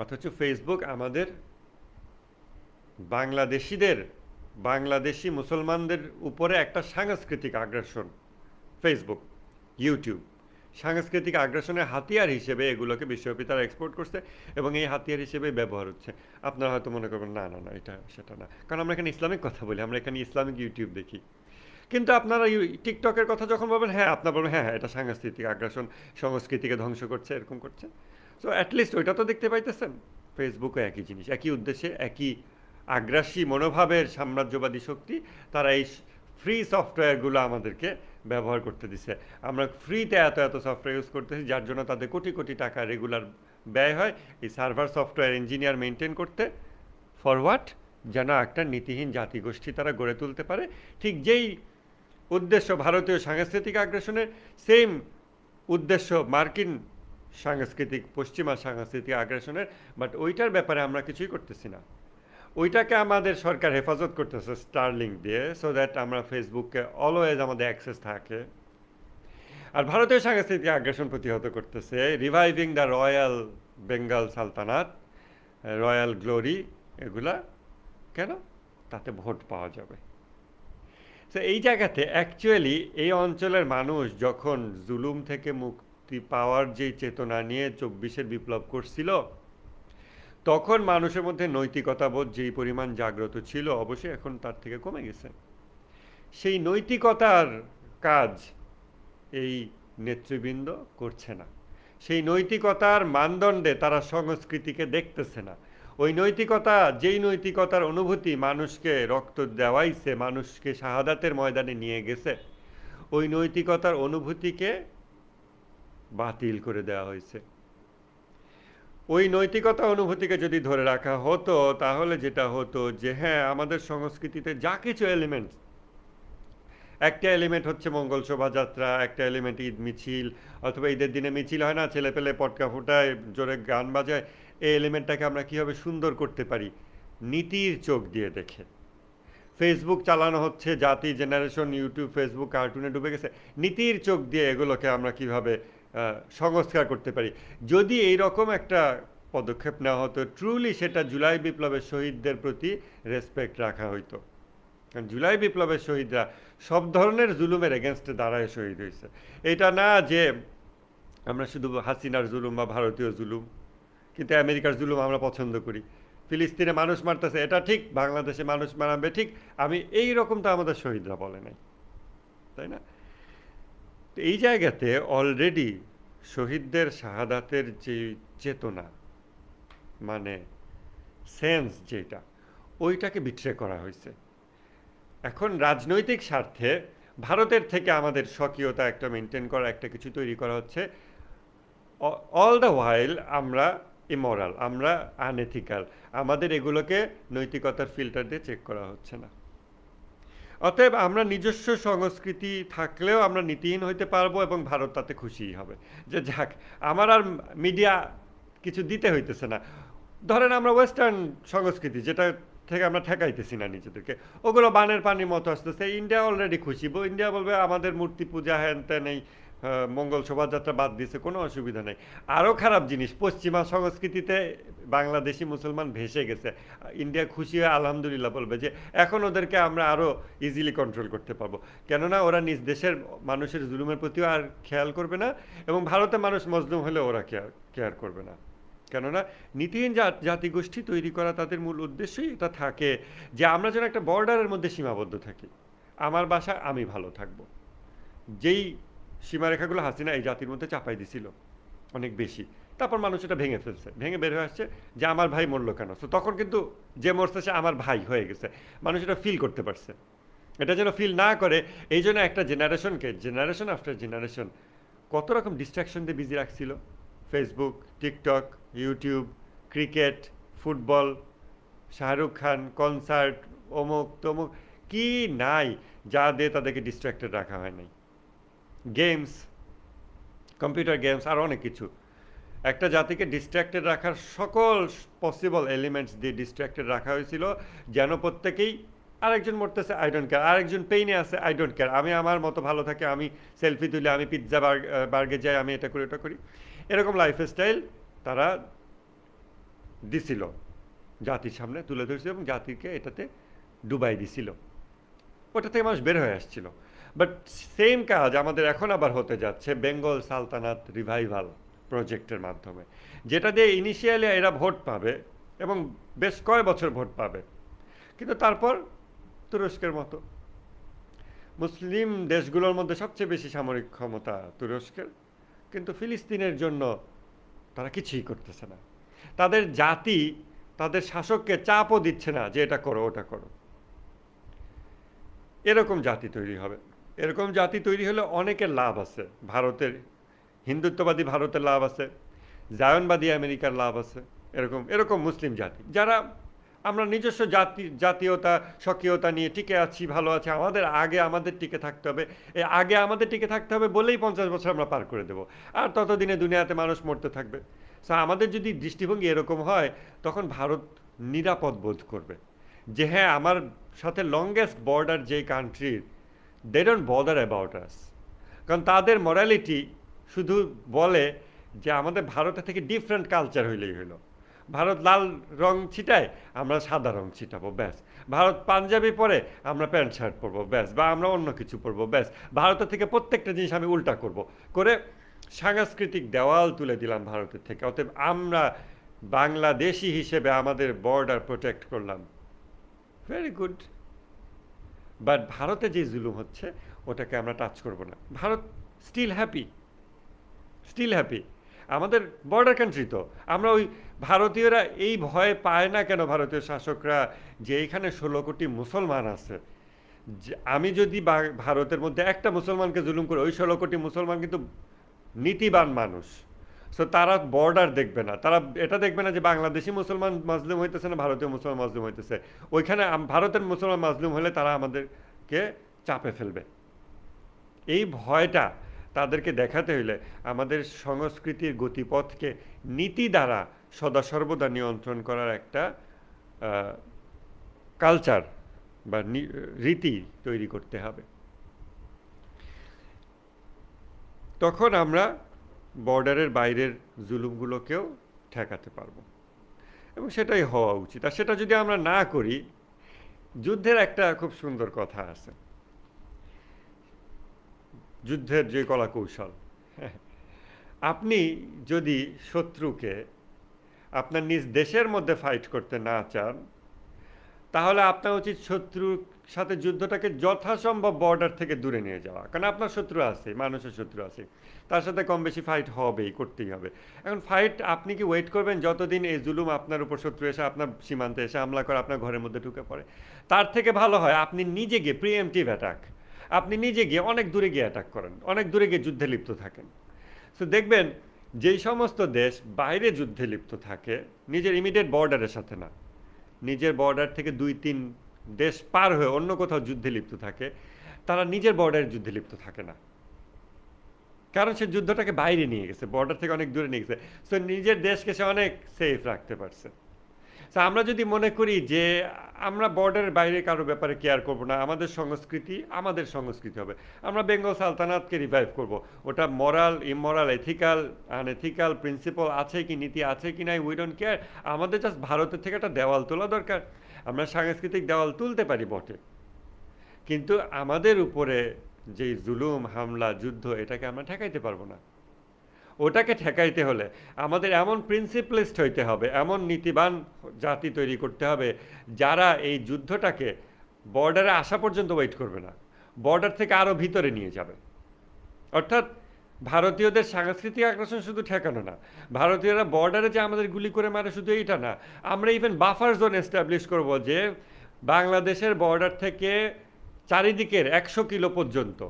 অথচ ফেসবুক আমাদের বাংলাদেশি মুসলমানদের উপরে একটা সাংস্কৃতিক আগ্রাসন। ফেসবুক, ইউটিউব সাংস্কৃতিক আগ্রাসনের হাতিয়ার হিসেবে এগুলোকে বিশ্বব্যাপী তারা এক্সপোর্ট করছে, এবং এই হাতিয়ার হিসেবে ব্যবহার হচ্ছে। আপনারা হয়তো মনে করবেন না না না, এটা সেটা না, কারণ আমরা এখানে ইসলামিক কথা বলি, আমরা এখানে ইসলামিক ইউটিউব দেখি। কিন্তু আপনারা টিকটকের কথা যখন বলবেন, হ্যাঁ আপনারা বলবেন হ্যাঁ হ্যাঁ এটা সাংস্কৃতিক আগ্রাসন, সংস্কৃতিকে ধ্বংস করছে, এরকম করছে। সো অ্যাটলিস্ট ওইটা তো দেখতে পাইতেছেন। ফেসবুকও একই জিনিস, একই উদ্দেশ্যে, একই আগ্রাসী মনোভাবের সাম্রাজ্যবাদী শক্তি, তারা এই ফ্রি সফটওয়্যারগুলো আমাদেরকে ব্যবহার করতে দিছে। আমরা ফ্রিতে এত এত সফটওয়্যার ইউজ করতেছি, যার জন্য তাদের কোটি কোটি টাকা রেগুলার ব্যয় হয় এই সার্ভার সফটওয়্যার ইঞ্জিনিয়ার মেনটেন করতে। ফরওয়ার্ড, যেন একটা নীতিহীন জাতিগোষ্ঠী তারা গড়ে তুলতে পারে। ঠিক যেই উদ্দেশ্য ভারতীয় সাংস্কৃতিক আগ্রাসনের, সেম উদ্দেশ্য মার্কিন পশ্চিমা সাংস্কৃতিক আগ্রাসনের, বাট ওইটার ব্যাপারে আমরা কিছুই করতেছি না। ওইটাকে আমাদের সরকার হেফাজত করতেছে স্টারলিংক দিয়ে, সো দ্যাট আমরা ফেসবুককে অলওয়েজ আমাদের অ্যাক্সেস থাকে। আর ভারতীয় সাংস্কৃতিক আগ্রাসন প্রতিহত করতেছে reviving the royal Bengal sultanate, royal glory, এগুলা কেন? তাতে ভোট পাওয়া যাবে। তো এই জায়গাতে অ্যাকচুয়ালি এই অঞ্চলের মানুষ যখন জুলুম থেকে মুক্তি পাওয়ার যেই চেতনা নিয়ে 24-এর বিপ্লব করছিল, তখন মানুষের মধ্যে নৈতিকতাবোধ যেই পরিমাণ জাগ্রত ছিল, অবশ্যই এখন তার থেকে কমে গেছে। সেই নৈতিকতার কাজ এই নেতৃবৃন্দ করছে না। সেই নৈতিকতার মানদণ্ডে তারা সংস্কৃতিকে দেখতেছে না। ওই নৈতিকতা, যেই নৈতিকতার অনুভূতি মানুষকে রক্ত দেওয়াইছে, মানুষকে শাহাদাতের ময়দানে নিয়ে গেছে, ওই নৈতিকতার অনুভূতিকে বাতিল করে দেওয়া হয়েছে। ওই নৈতিকতা অনুভূতিকে যদি ধরে রাখা হতো, তাহলে যেটা হতো যে হ্যাঁ, আমাদের সংস্কৃতিতে যা কিছু এলিমেন্টস, একটা এলিমেন্ট হচ্ছে মঙ্গল শোভাযাত্রা, একটা এলিমেন্ট ঈদ মিছিল, অথবা ঈদের দিনে মিছিল হয় না, ছেলে পেলে পটকা ফুটায়, জোরে গান বাজায়, এই এলিমেন্টটাকে আমরা কীভাবে সুন্দর করতে পারি নীতির চোখ দিয়ে দেখে। ফেসবুক চালানো হচ্ছে, জাতি, জেনারেশন, ইউটিউব, ফেসবুক, কার্টুনে ডুবে গেছে, নীতির চোখ দিয়ে এগুলোকে আমরা কিভাবে সংস্কার করতে পারি। যদি এই রকম একটা পদক্ষেপ নেওয়া হতো, ট্রুলি সেটা জুলাই বিপ্লবের শহীদদের প্রতি রেসপেক্ট রাখা হইতো। কারণ জুলাই বিপ্লবের শহীদরা সব ধরনের জুলুমের এগেনস্টে দাঁড়ায় শহীদ হয়েছে। এটা না যে আমরা শুধু হাসিনার জুলুম বা ভারতীয় জুলুম, কিন্তু আমেরিকার জুলুম আমরা পছন্দ করি। ফিলিস্তিনে মানুষ মারতেছে, এটা ঠিক, বাংলাদেশে মানুষ মারাবে ঠিক, আমি এই রকম তো আমাদের শহীদরা বলে নাই, তাই না? তো এই জায়গাতে অলরেডি শহীদদের শাহাদাতের যে চেতনা, মানে সেন্স যেটা, ওইটাকে বিট্রে করা হয়েছে। এখন রাজনৈতিক স্বার্থে ভারতের থেকে আমাদের স্বকীয়তা একটা মেনটেন করা, একটা কিছু তৈরি করা হচ্ছে। অল দ্য ওয়াইল আমরা ইমরাল, আমরা আনএথিক্যাল, আমাদের এগুলোকে নৈতিকতার ফিল্টার দিয়ে চেক করা হচ্ছে না। অতএব আমরা নিজস্ব সংস্কৃতি থাকলেও আমরা নীতিহীন হইতে পারবো, এবং ভারত তাতে খুশিই হবে যে যাক, আমার আর মিডিয়া কিছু দিতে হইতেছে না। ধরেন আমরা ওয়েস্টার্ন সংস্কৃতি, যেটা থেকে আমরা ঠেকাইতেছি না নিজেদেরকে, ওগুলো বানের পানির মতো আসতেছে। ইন্ডিয়া অলরেডি খুশি, ইন্ডিয়া বলবে আমাদের মূর্তি পূজা হ্যান ত্যান, এই মঙ্গল শোভাযাত্রা বাদ দিয়েছে, কোনো অসুবিধা নেই। আরও খারাপ জিনিস, পশ্চিমা সংস্কৃতিতে বাংলাদেশি মুসলমান ভেসে গেছে, ইন্ডিয়া খুশি হয়ে আলহামদুলিল্লাহ বলবে যে এখন ওদেরকে আমরা আরও ইজিলি কন্ট্রোল করতে পারবো, কেননা ওরা নিজ দেশের মানুষের জুলুমের প্রতিও আর খেয়াল করবে না, এবং ভারতে মানুষ মজলুম হলে ওরা কেয়ার করবে না। কেননা নীতিহীন জাতিগোষ্ঠী তৈরি করা তাদের মূল উদ্দেশ্যই এটা থাকে যে আমরা যেন একটা বর্ডারের মধ্যে সীমাবদ্ধ থাকি। আমার বাসা আমি ভালো থাকব। যেই সীমারেখাগুলো হাসিনা এই জাতির মধ্যে চাপাই দিছিল অনেক বেশি, তারপর মানুষ এটা ভেঙে ফেলছে, ভেঙে বের হয়ে আসছে যে আমার ভাই মরলো কেন। তো তখন কিন্তু যে মরছে সে আমার ভাই হয়ে গেছে, মানুষ এটা ফিল করতে পারছে। এটা যেন ফিল না করে এই জন্য একটা জেনারেশনকে জেনারেশন আফটার জেনারেশন কত রকম ডিস্ট্রাকশন দিয়ে বিজি রাখছিল। Facebook, TikTok, YouTube, cricket, football, Shahrukh Khan, concert, অমুক তমুক, কি নাই যা দিয়ে তাদেরকে ডিস্ট্র্যাক্টেড রাখা হয় নাই। গেমস, কম্পিউটার গেমস, আর অনেক কিছু। একটা জাতিকে ডিস্ট্র্যাক্টেড রাখার সকল পসিবল এলিমেন্টস দিয়ে ডিস্ট্র্যাক্টেড রাখা হয়েছিল, যেন প্রত্যেকেই আরেকজন মরতেছে আই ডোন্ট কেয়ার, আরেকজন পেইনে আছে আই ডোন্ট কেয়ার, আমি আমার মতো ভালো থাকে, আমি সেলফি তুলি, আমি পিৎজা বার্গে যাই, আমি এটা করি ওটা করি, এরকম লাইফস্টাইল তারা দিছিল, জাতির সামনে তুলে ধরছিল এবং জাতিকে এটাতে ডুবাই দিছিল। ওটা থেকে মানুষ বের হয়ে আসছিল। বাট সেম কাজ আমাদের এখন আবার হতে যাচ্ছে বেঙ্গল সালতানাত রিভাইভাল প্রজেক্টের মাধ্যমে, যেটা দিয়ে ইনিশিয়ালি এরা ভোট পাবে এবং বেশ কয়েক বছর ভোট পাবে, কিন্তু তারপর তুরস্কের মতো মুসলিম দেশগুলোর মধ্যে সবচেয়ে বেশি সামরিক ক্ষমতা তুরস্কের, কিন্তু ফিলিস্তিনের জন্য তারা কিছুই করতেছে না। তাদের জাতি তাদের শাসককে চাপও দিচ্ছে না যে এটা করো ওটা করো। এরকম জাতি তৈরি হবে। এরকম জাতি তৈরি হলে অনেকের লাভ আছে। ভারতের হিন্দুত্ববাদী ভারতের লাভ আছে, জায়নবাদী আমেরিকার লাভ আছে। এরকম এরকম মুসলিম জাতি যারা আমরা নিজস্ব জাতীয়তা স্বকীয়তা নিয়ে টিকে আছি, ভালো আছে, আমাদের টিকে থাকতে হবে, এই আগে আমাদের টিকে থাকতে হবে বলেই 50 বছর আমরা পার করে দেব, আর ততদিনে দুনিয়াতে মানুষ মরতে থাকবে। আমাদের যদি দৃষ্টিভঙ্গি এরকম হয় তখন ভারত নিরাপদ বোধ করবে যে হ্যাঁ আমার সাথে লংগেস্ট বর্ডার যেই কান্ট্রির, they don't bother about us. কারণ তাদের মরালিটি শুধু বলে যে আমাদের ভারতের থেকে ডিফারেন্ট কালচার হইলেই হইলো। ভারত লাল রং ছিটায়, আমরা সাদা রং ছিটাবো ব্যাস। ভারত পাঞ্জাবি পরে, আমরা প্যান্ট শার্ট পরবো ব্যাস, বা আমরা অন্য কিছু পরবো ব্যাস। ভারতের থেকে প্রত্যেকটা জিনিস আমি উল্টা করব করে সাংস্কৃতিক দেওয়াল তুলে দিলাম ভারতের থেকে। অতএব আমরা বাংলাদেশি হিসেবে আমাদের বর্ডার প্রোটেক্ট করলাম, ভেরি গুড। বাট ভারতে যে জুলুম হচ্ছে ওটাকে আমরা টাচ করব না। Bharat still happy, still happy. আমাদের বর্ডার কান্ট্রি তো। আমরা ওই ভারতীয়রা এই ভয় পায় না কেন, ভারতীয় শাসকরা, যে এইখানে 16 কোটি মুসলমান আছে, আমি যদি ভারতের মধ্যে একটা মুসলমানকে জুলুম করি, ওই 16 কোটি মুসলমান কিন্তু নীতিবান মানুষ। সো তারা বর্ডার দেখবে না, তারা এটা দেখবে না যে বাংলাদেশি মুসলমান মাজলুম হইতেছে না ভারতীয় মুসলমান মাজলুম হইতেছে। ওইখানে ভারতের মুসলমান মাজলুম হলে তারা আমাদেরকে চাপে ফেলবে। এই ভয়টা তাদেরকে দেখাতে হইলে আমাদের সংস্কৃতির গতিপথকে নীতি দ্বারা সদা সর্বদা নিয়ন্ত্রণ করার একটা কালচার বা রীতি তৈরি করতে হবে। তখন আমরা বর্ডারের বাইরের জুলুমগুলোকেও ঠেকাতে পারবো, এবং সেটাই হওয়া উচিত। আর সেটা যদি আমরা না করি, যুদ্ধের একটা খুব সুন্দর কথা আছে, যুদ্ধের যে কলা কৌশল, আপনি যদি শত্রুকে আপনার নিজ দেশের মধ্যে ফাইট করতে না চান, তাহলে আপনার উচিত শত্রুর সাথে যুদ্ধটাকে যথাসম্ভব বর্ডার থেকে দূরে নিয়ে যাওয়া। কারণ আপনার শত্রু আছে, মানুষের শত্রু আছে, তার সাথে কম বেশি ফাইট হবেই, করতেই হবে। এখন ফাইট আপনি কি ওয়েট করবেন যতদিন এই জুলুম আপনার উপর শত্রু এসে আপনার সীমান্তে এসে হামলা করে আপনার ঘরের মধ্যে ঢুকে পড়ে? তার থেকে ভালো হয় আপনি নিজে গিয়ে প্রিএমটিভ অ্যাটাক, আপনি নিজে গিয়ে অনেক দূরে গিয়ে অ্যাটাক করেন, অনেক দূরে গিয়ে যুদ্ধে লিপ্ত থাকেন। সো দেখবেন যেই সমস্ত দেশ বাইরে যুদ্ধে লিপ্ত থাকে, নিজের ইমিডিয়েট বর্ডারের সাথে না, নিজের বর্ডার থেকে 2-3 দেশ পার হয়ে অন্য কোথাও যুদ্ধে লিপ্ত থাকে, তারা নিজের বর্ডারে যুদ্ধে লিপ্ত থাকে না। কারণ সে যুদ্ধটাকে বাইরে নিয়ে গেছে, বর্ডার থেকে অনেক দূরে নিয়ে গেছে। সো নিজের দেশকে সে অনেক সেফ রাখতে পারছে। সো আমরা যদি মনে করি যে আমরা বর্ডারের বাইরে কারো ব্যাপারে কেয়ার করব না, আমাদের সংস্কৃতি হবে, আমরা বেঙ্গল সালতানাতকে রিভাইভ করব, ওটা মরাল ইমরাল এথিক্যাল আনএথিক্যাল প্রিন্সিপাল আছে কি, নীতি আছে কি নাই, উই ডোন্ট কেয়ার। আমাদের জাস্ট ভারতের থেকে একটা দেওয়াল তোলা দরকার। আমরা সাংস্কৃতিক দেওয়াল তুলতে পারি বটে, কিন্তু আমাদের উপরে যেই জুলুম হামলা যুদ্ধ, এটাকে আমরা ঠেকাইতে পারবো না। ওটাকে ঠেকাইতে হলে আমাদের এমন প্রিন্সিপলিস্ট হইতে হবে, এমন নীতিবান জাতি তৈরি করতে হবে যারা এই যুদ্ধটাকে বর্ডারে আসা পর্যন্ত ওয়েট করবে না, বর্ডার থেকে আরও ভিতরে নিয়ে যাবে। অর্থাৎ ভারতীয়দের সাংস্কৃতিক আগ্রাসন শুধু ঠেকানো না, ভারতীয়রা বর্ডারে যে আমাদের গুলি করে মারে শুধু এইটা না, আমরা ইভেন বাফার জোন এস্টাবলিশ করব যে বাংলাদেশের বর্ডার থেকে চারিদিকের 100 কিলো পর্যন্ত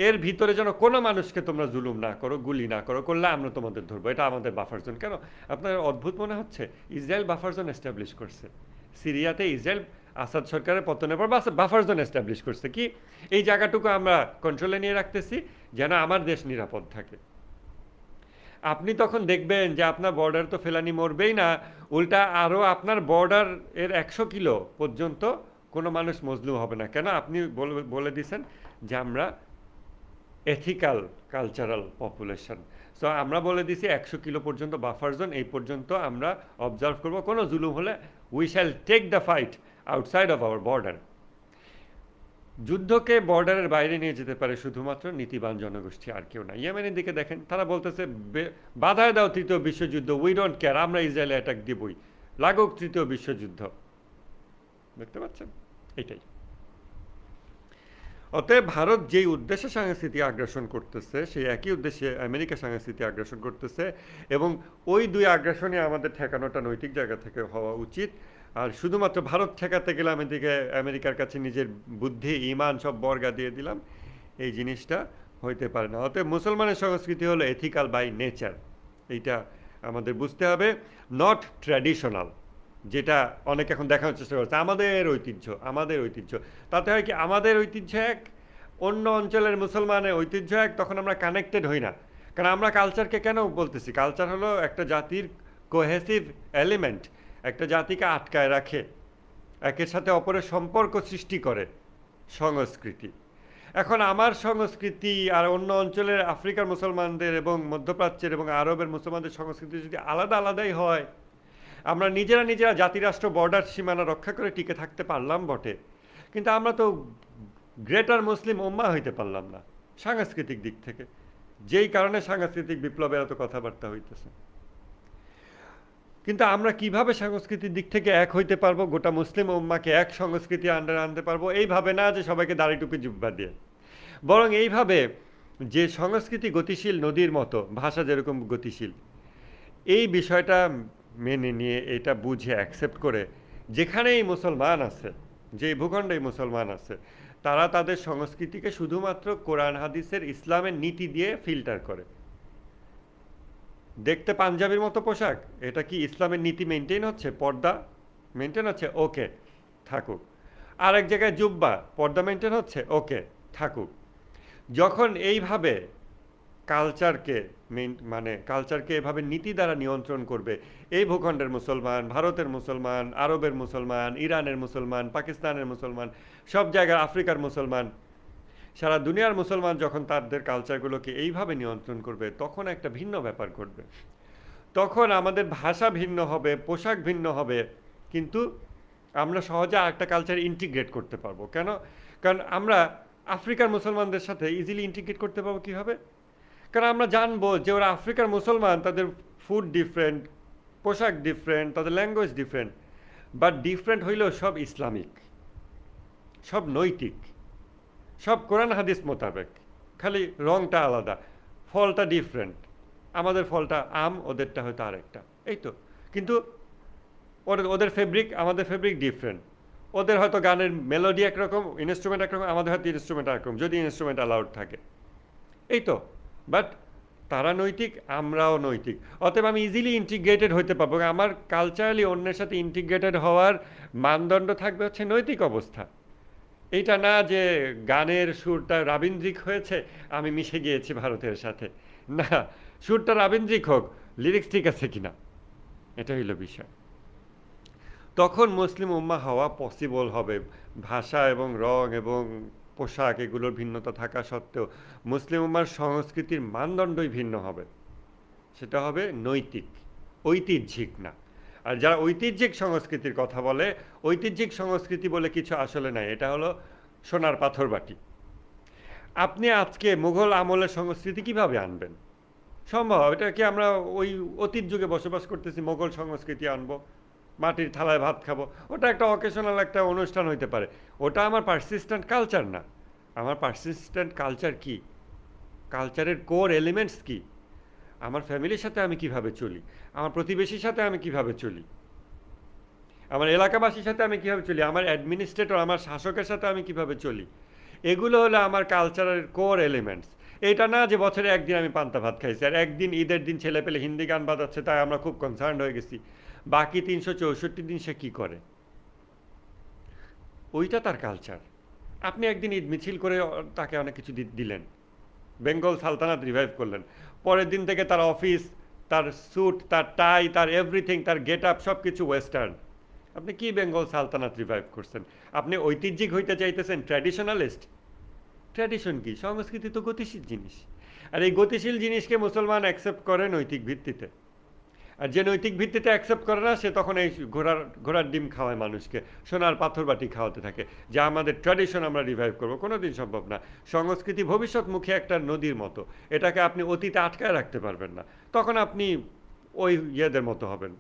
এর ভিতরে যেন কোনো মানুষকে তোমরা জুলুম না করো, গুলি না করো, করলে আমরা তোমাদের ধরবো। এটা আমাদের বাফার জোন। কেন আপনার অদ্ভুত মনে হচ্ছে? ইসরায়েল বাফার জোন এস্টাবলিশ করছে সিরিয়াতে। ইসরায়েল আসাদ সরকারের পতনের পর বাফার জোন এস্টাবলিশ করছে কি এই জায়গাটুকু আমরা কন্ট্রোলে নিয়ে রাখতেছি যেন আমার দেশ নিরাপদ থাকে। আপনি তখন দেখবেন যে আপনার বর্ডার তো ফেলানি মরবেই না, উল্টা আরও আপনার বর্ডার এর 100 কিলো পর্যন্ত কোনো মানুষ মজলুম হবে না। কেন? আপনি বলে দিয়েছেন যে আমরা এথিক্যাল কালচারাল পপুলেশন। সো আমরা বলে দিছি 100 কিলো পর্যন্ত বাফার জোন, এই পর্যন্ত আমরা অবজার্ভ করব। কোনো জুলুম হলে we shall take the fight outside of our border. যুদ্ধকে বর্ডারের বাইরে নিয়ে যেতে পারে শুধুমাত্র নীতিবান জনগোষ্ঠী, আর কেউ না। ইয়েমেনের দিকে দেখেন, তারা বলতেছে বাধায় দাও তৃতীয় বিশ্বযুদ্ধ, উই ডোন্ট কেয়ার, আমরা ইসরায়েলে অ্যাটাক দিবই, লাগুক তৃতীয় বিশ্বযুদ্ধ। দেখতে পাচ্ছেন? এটাই। অতএব ভারত যেই উদ্দেশ্যে সাংস্কৃতিক আগ্রাসন করতেছে, সেই একই উদ্দেশ্যে আমেরিকা সাংস্কৃতিক আগ্রাসন করতেছে, এবং ওই দুই আগ্রাসনই আমাদের ঠেকানোটা নৈতিক জায়গা থেকে হওয়া উচিত। আর শুধুমাত্র ভারত ঠেকাতে গেলে আমেরিকার কাছে নিজের বুদ্ধি ইমান সব বর্গা দিয়ে দিলাম, এই জিনিসটা হইতে পারে না। অতএব মুসলমানের সংস্কৃতি হলো এথিক্যাল বাই নেচার, এইটা আমাদের বুঝতে হবে, নট ট্র্যাডিশনাল, যেটা অনেক এখন দেখানোর চেষ্টা করছে আমাদের ঐতিহ্য, আমাদের ঐতিহ্য। তাতে হয় কি, আমাদের ঐতিহ্য এক, অন্য অঞ্চলের মুসলমানের ঐতিহ্য এক, তখন আমরা কানেক্টেড হই না। কারণ আমরা কালচারকে কেন বলতেছি? কালচার হলো একটা জাতির কোহেসিভ এলিমেন্ট, একটা জাতিকে আটকায় রাখে, একের সাথে অপরের সম্পর্ক সৃষ্টি করে সংস্কৃতি। এখন আমার সংস্কৃতি আর অন্য অঞ্চলের আফ্রিকার মুসলমানদের এবং মধ্যপ্রাচ্যের এবং আরবের মুসলমানদের সংস্কৃতি যদি আলাদা আলাদাই হয়, আমরা নিজেরা জাতিরাষ্ট্র বর্ডার সীমানা রক্ষা করে টিকে থাকতে পারলাম বটে, কিন্তু আমরা তো গ্রেটার মুসলিম উম্মাহ হইতে পারলাম না সাংস্কৃতিক দিক থেকে, যেই কারণে সাংস্কৃতিক বিপ্লবের এত কথাবার্তা হইতেছে। কিন্তু আমরা কিভাবে সাংস্কৃতিক দিক থেকে এক হইতে পারবো, গোটা মুসলিম উম্মাকে এক সংস্কৃতি আন্ডারে আনতে পারবো? এইভাবে না যে সবাইকে দাড়ি টুপি জুব্বা দিয়ে, বরং এইভাবে যে সংস্কৃতি গতিশীল নদীর মতো, ভাষা যেরকম গতিশীল, এই বিষয়টা মেনে নিয়ে, এটা বুঝে অ্যাকসেপ্ট করে, যেখানেই মুসলমান আছে, যে ভূখণ্ডেই মুসলমান আছে, তারা তাদের সংস্কৃতিকে শুধুমাত্র কোরআন হাদিসের ইসলামের নীতি দিয়ে ফিল্টার করে। দেখতে পাঞ্জাবির মতো পোশাক, এটা কি ইসলামের নীতি মেনটেন হচ্ছে? পর্দা মেনটেন হচ্ছে? ওকে, থাকুক। আরেক জায়গায় জুব্বা, পর্দা মেনটেন হচ্ছে? ওকে, থাকুক। যখন এইভাবে কালচারকে কালচারকে এভাবে নীতি দ্বারা নিয়ন্ত্রণ করবে এই ভূখণ্ডের মুসলমান, ভারতের মুসলমান, আরবের মুসলমান, ইরানের মুসলমান, পাকিস্তানের মুসলমান, সব জায়গার আফ্রিকার মুসলমান, সারা দুনিয়ার মুসলমান যখন তাদের কালচারগুলোকে এইভাবে নিয়ন্ত্রণ করবে, তখন একটা ভিন্ন ব্যাপার ঘটবে। তখন আমাদের ভাষা ভিন্ন হবে, পোশাক ভিন্ন হবে, কিন্তু আমরা সহজে আরেকটা কালচার ইন্টিগ্রেট করতে পারবো। কেন? কারণ আমরা আফ্রিকার মুসলমানদের সাথে ইজিলি ইন্টিগ্রেট করতে পারবো। কীভাবে? কারণ আমরা জানবো যে ওরা আফ্রিকার মুসলমান, তাদের ফুড ডিফারেন্ট, পোশাক ডিফারেন্ট, তাদের ল্যাঙ্গুয়েজ ডিফারেন্ট, বাট ডিফারেন্ট হইলেও সব ইসলামিক, সব নৈতিক, সব কোরআন হাদিস মোতাবেক, খালি রংটা আলাদা, ফলটা ডিফারেন্ট। আমাদের ফলটা আম, ওদেরটা হয়তো আরেকটা, এই তো। কিন্তু ওদের ফেব্রিক, আমাদের ফেব্রিক ডিফারেন্ট। ওদের হয়তো গানের মেলোডি একরকম, ইনস্ট্রুমেন্ট একরকম, আমাদের হয়তো ইনস্ট্রুমেন্ট একরকম, যদি ইনস্ট্রুমেন্ট অ্যালাউড থাকে, এই তো। বাট তারা নৈতিক, আমরাও নৈতিক, অতএব আমি ইজিলি ইন্টিগ্রেটেড হতে পারবো। আমার কালচারালি অন্যের সাথে ইন্টিগ্রেটেড হওয়ার মানদণ্ড থাকবে হচ্ছে নৈতিক অবস্থা। এইটা না যে গানের সুরটা রাবীন্দ্রিক হয়েছে, আমি মিশে গিয়েছি ভারতের সাথে। না, সুরটা রাবীন্দ্রিক হোক, লিরিক্স ঠিক আছে কিনা, এটা হইল বিষয়। তখন মুসলিম উম্মা হওয়া পসিবল হবে। ভাষা এবং রং এবং পোশাক এগুলোর ভিন্নতা থাকা সত্ত্বেও মুসলিম উম্মার সংস্কৃতির মানদণ্ডই ভিন্ন হবে। সেটা হবে নৈতিক, ঐতিহ্যিক না। আর যারা ঐতিহ্যিক সংস্কৃতির কথা বলে, ঐতিহ্যিক সংস্কৃতি বলে কিছু আসলে নাই, এটা হলো সোনার পাথর বাটি। আপনি আজকে মুঘল আমলের সংস্কৃতি কিভাবে আনবেন? সম্ভব? এটা কি আমরা ওই অতীত যুগে বসবাস করতেছি, মোগল সংস্কৃতি আনবো, মাটির থালায় ভাত খাবো? ওটা একটা অকেশনাল একটা অনুষ্ঠান হইতে পারে। ওটা আমার পারসিস্টেন্ট কালচার না। আমার পারসিস্টেন্ট কালচার কি? কালচারের কোর এলিমেন্টস কি? আমার ফ্যামিলির সাথে আমি কিভাবে চলি, আমার প্রতিবেশীর সাথে আমি কিভাবে চলি, আমার এলাকাবাসীর সাথে আমি কিভাবে চলি, আমার অ্যাডমিনিস্ট্রেটর, আমার শাসকের সাথে আমি কিভাবে চলি, এগুলো হলো আমার কালচারের কোর এলিমেন্টস। এটা না যে বছরে একদিন আমি পান্তা ভাত খাইছি আর একদিন ঈদের দিন ছেলে পেলে হিন্দি গান বাজাচ্ছে তাই আমরা খুব কনসার্ন হয়ে গেছি, বাকি 364 দিন সে কী করে? ওইটা তার কালচার। আপনি একদিন ঈদ মিছিল করে তাকে অনেক কিছু দিলেন, বেঙ্গল সালতানাত রিভাইভ করলেন, পরের দিন থেকে তার অফিস, তার স্যুট, তার টাই, তার এভরিথিং, তার গেট আপ সব কিছু ওয়েস্টার্ন। আপনি কি বেঙ্গল সালতানাত রিভাইভ করছেন? আপনি ঐতিহ্যিক হইতে চাইতেছেন, ট্র্যাডিশনালিস্ট। ট্র্যাডিশন কি? সংস্কৃতি তো গতিশীল জিনিস, আর এই গতিশীল জিনিসকে মুসলমান অ্যাকসেপ্ট করে নৈতিক ভিত্তিতে। আর যে নৈতিক ভিত্তিতে অ্যাকসেপ্ট করে না সে তখন এই ঘোড়ার ডিম খাওয়ায় মানুষকে, সোনার পাথর বাটি খাওয়াতে থাকে যে আমাদের ট্র্যাডিশন আমরা রিভাইভ করবো। কোনো দিন সম্ভব না। সংস্কৃতি ভবিষ্যৎমুখী একটা নদীর মতো, এটাকে আপনি অতীতে আটকায় রাখতে পারবেন না। তখন আপনি ওই ইয়েদের মতো হবেন।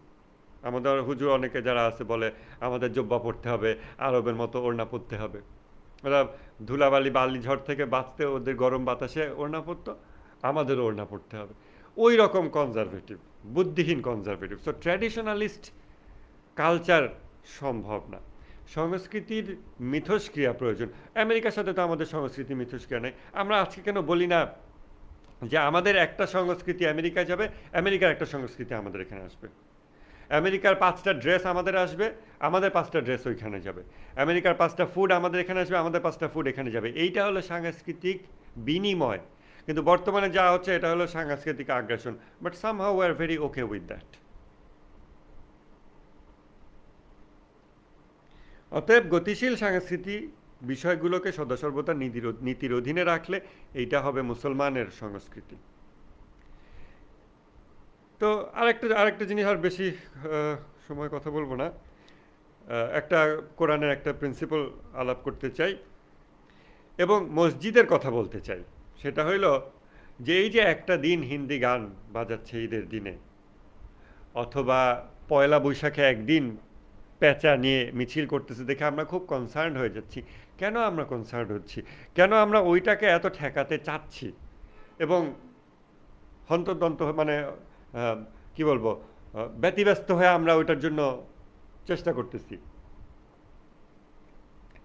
আমাদের হুজুর অনেকে যারা আছে বলে আমাদের জব্বা পড়তে হবে, আরবের মতো ওড়না পরতে হবে। ওরা ধুলাবালি বালি ঝড় থেকে বাঁচতে ওদের গরম বাতাসে ওড়না পরতো, আমাদেরও ওড়না পড়তে হবে। ওই রকম কনজারভেটিভ, বুদ্ধিহীন কনজারভেটিভ। সো ট্র্যাডিশনালিস্ট কালচার সম্ভব না। সংস্কৃতির মিথস্ক্রিয়া প্রয়োজন। আমেরিকার সাথে তো আমাদের সংস্কৃতি মিথস্ক্রিয়া নেই। আমরা আজকে কেন বলি না যে আমাদের একটা সংস্কৃতি আমেরিকায় যাবে, আমেরিকার একটা সংস্কৃতি আমাদের এখানে আসবে? আমেরিকার 5টা ড্রেস আমাদের আসবে, আমাদের 5টা ড্রেস ওইখানে যাবে। আমেরিকার 5টা ফুড আমাদের এখানে আসবে, আমাদের 5টা ফুড এখানে যাবে। এইটা হলো সাংস্কৃতিক বিনিময়। কিন্তু বর্তমানে যা হচ্ছে এটা হলো সাংস্কৃতিক আগ্রাসন। But somehow we are very okay with that. অতএব গতিশীল সংস্কৃতি বিষয়গুলোকে সদাসর্বদা নীতির অধীনে রাখলে এইটা হবে মুসলমানের সংস্কৃতি। তো আরেকটা জিনিস, আর বেশি সময় কথা বলবো না, একটা কোরআনের একটা প্রিন্সিপাল আলাপ করতে চাই এবং মসজিদের কথা বলতে চাই। সেটা হইল যে এই যে একটা দিন হিন্দি গান বাজাচ্ছে ঈদের দিনে, অথবা পয়লা বৈশাখে একদিন পেঁচা নিয়ে মিছিল করতেছে দেখে আমরা খুব কনসার্ন হয়ে যাচ্ছি। কেন আমরা কনসার্ন হচ্ছি? কেন আমরা ওইটাকে এত ঠেকাতে চাচ্ছি এবং হন্তদন্ত মানে কি বলবো, ব্যতিব্যস্ত হয়ে আমরা ওইটার জন্য চেষ্টা করতেছি?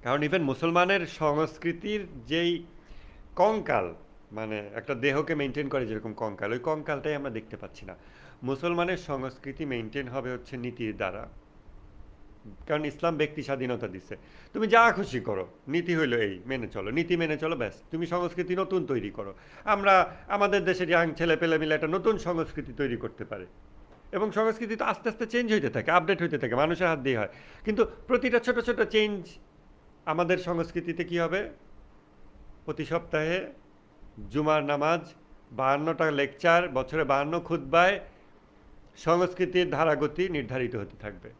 কারণ ইভেন মুসলমানের সংস্কৃতির যেই কঙ্কাল, মানে একটা দেহকে মেনটেন করে যেরকম কঙ্কাল, ওই কঙ্কালটাই আমরা দেখতে পাচ্ছি না। মুসলমানের সংস্কৃতি মেনটেন হবে হচ্ছে নীতির দ্বারা। কারণ ইসলাম ব্যক্তি স্বাধীনতা দিচ্ছে, তুমি যা খুশি করো, নীতি হইলো এই মেনে চলো, নীতি মেনে চলো, ব্যাস। তুমি সংস্কৃতি নতুন তৈরি করো। আমরা আমাদের দেশের ইয়াং ছেলে পেলে মিলে একটা নতুন সংস্কৃতি তৈরি করতে পারে এবং সংস্কৃতি তো আস্তে আস্তে চেঞ্জ হইতে থাকে, আপডেট হইতে থাকে, মানুষের হাত দিয়ে হয়। কিন্তু প্রতিটা ছোট ছোট চেঞ্জ আমাদের সংস্কৃতিতে কি হবে? প্রতি সপ্তাহে জুমার নামাজ, 52টা লেকচার, বছরে 52 খুতবায় সংস্কৃতির ধারাগতি নির্ধারিত হতে থাকবে।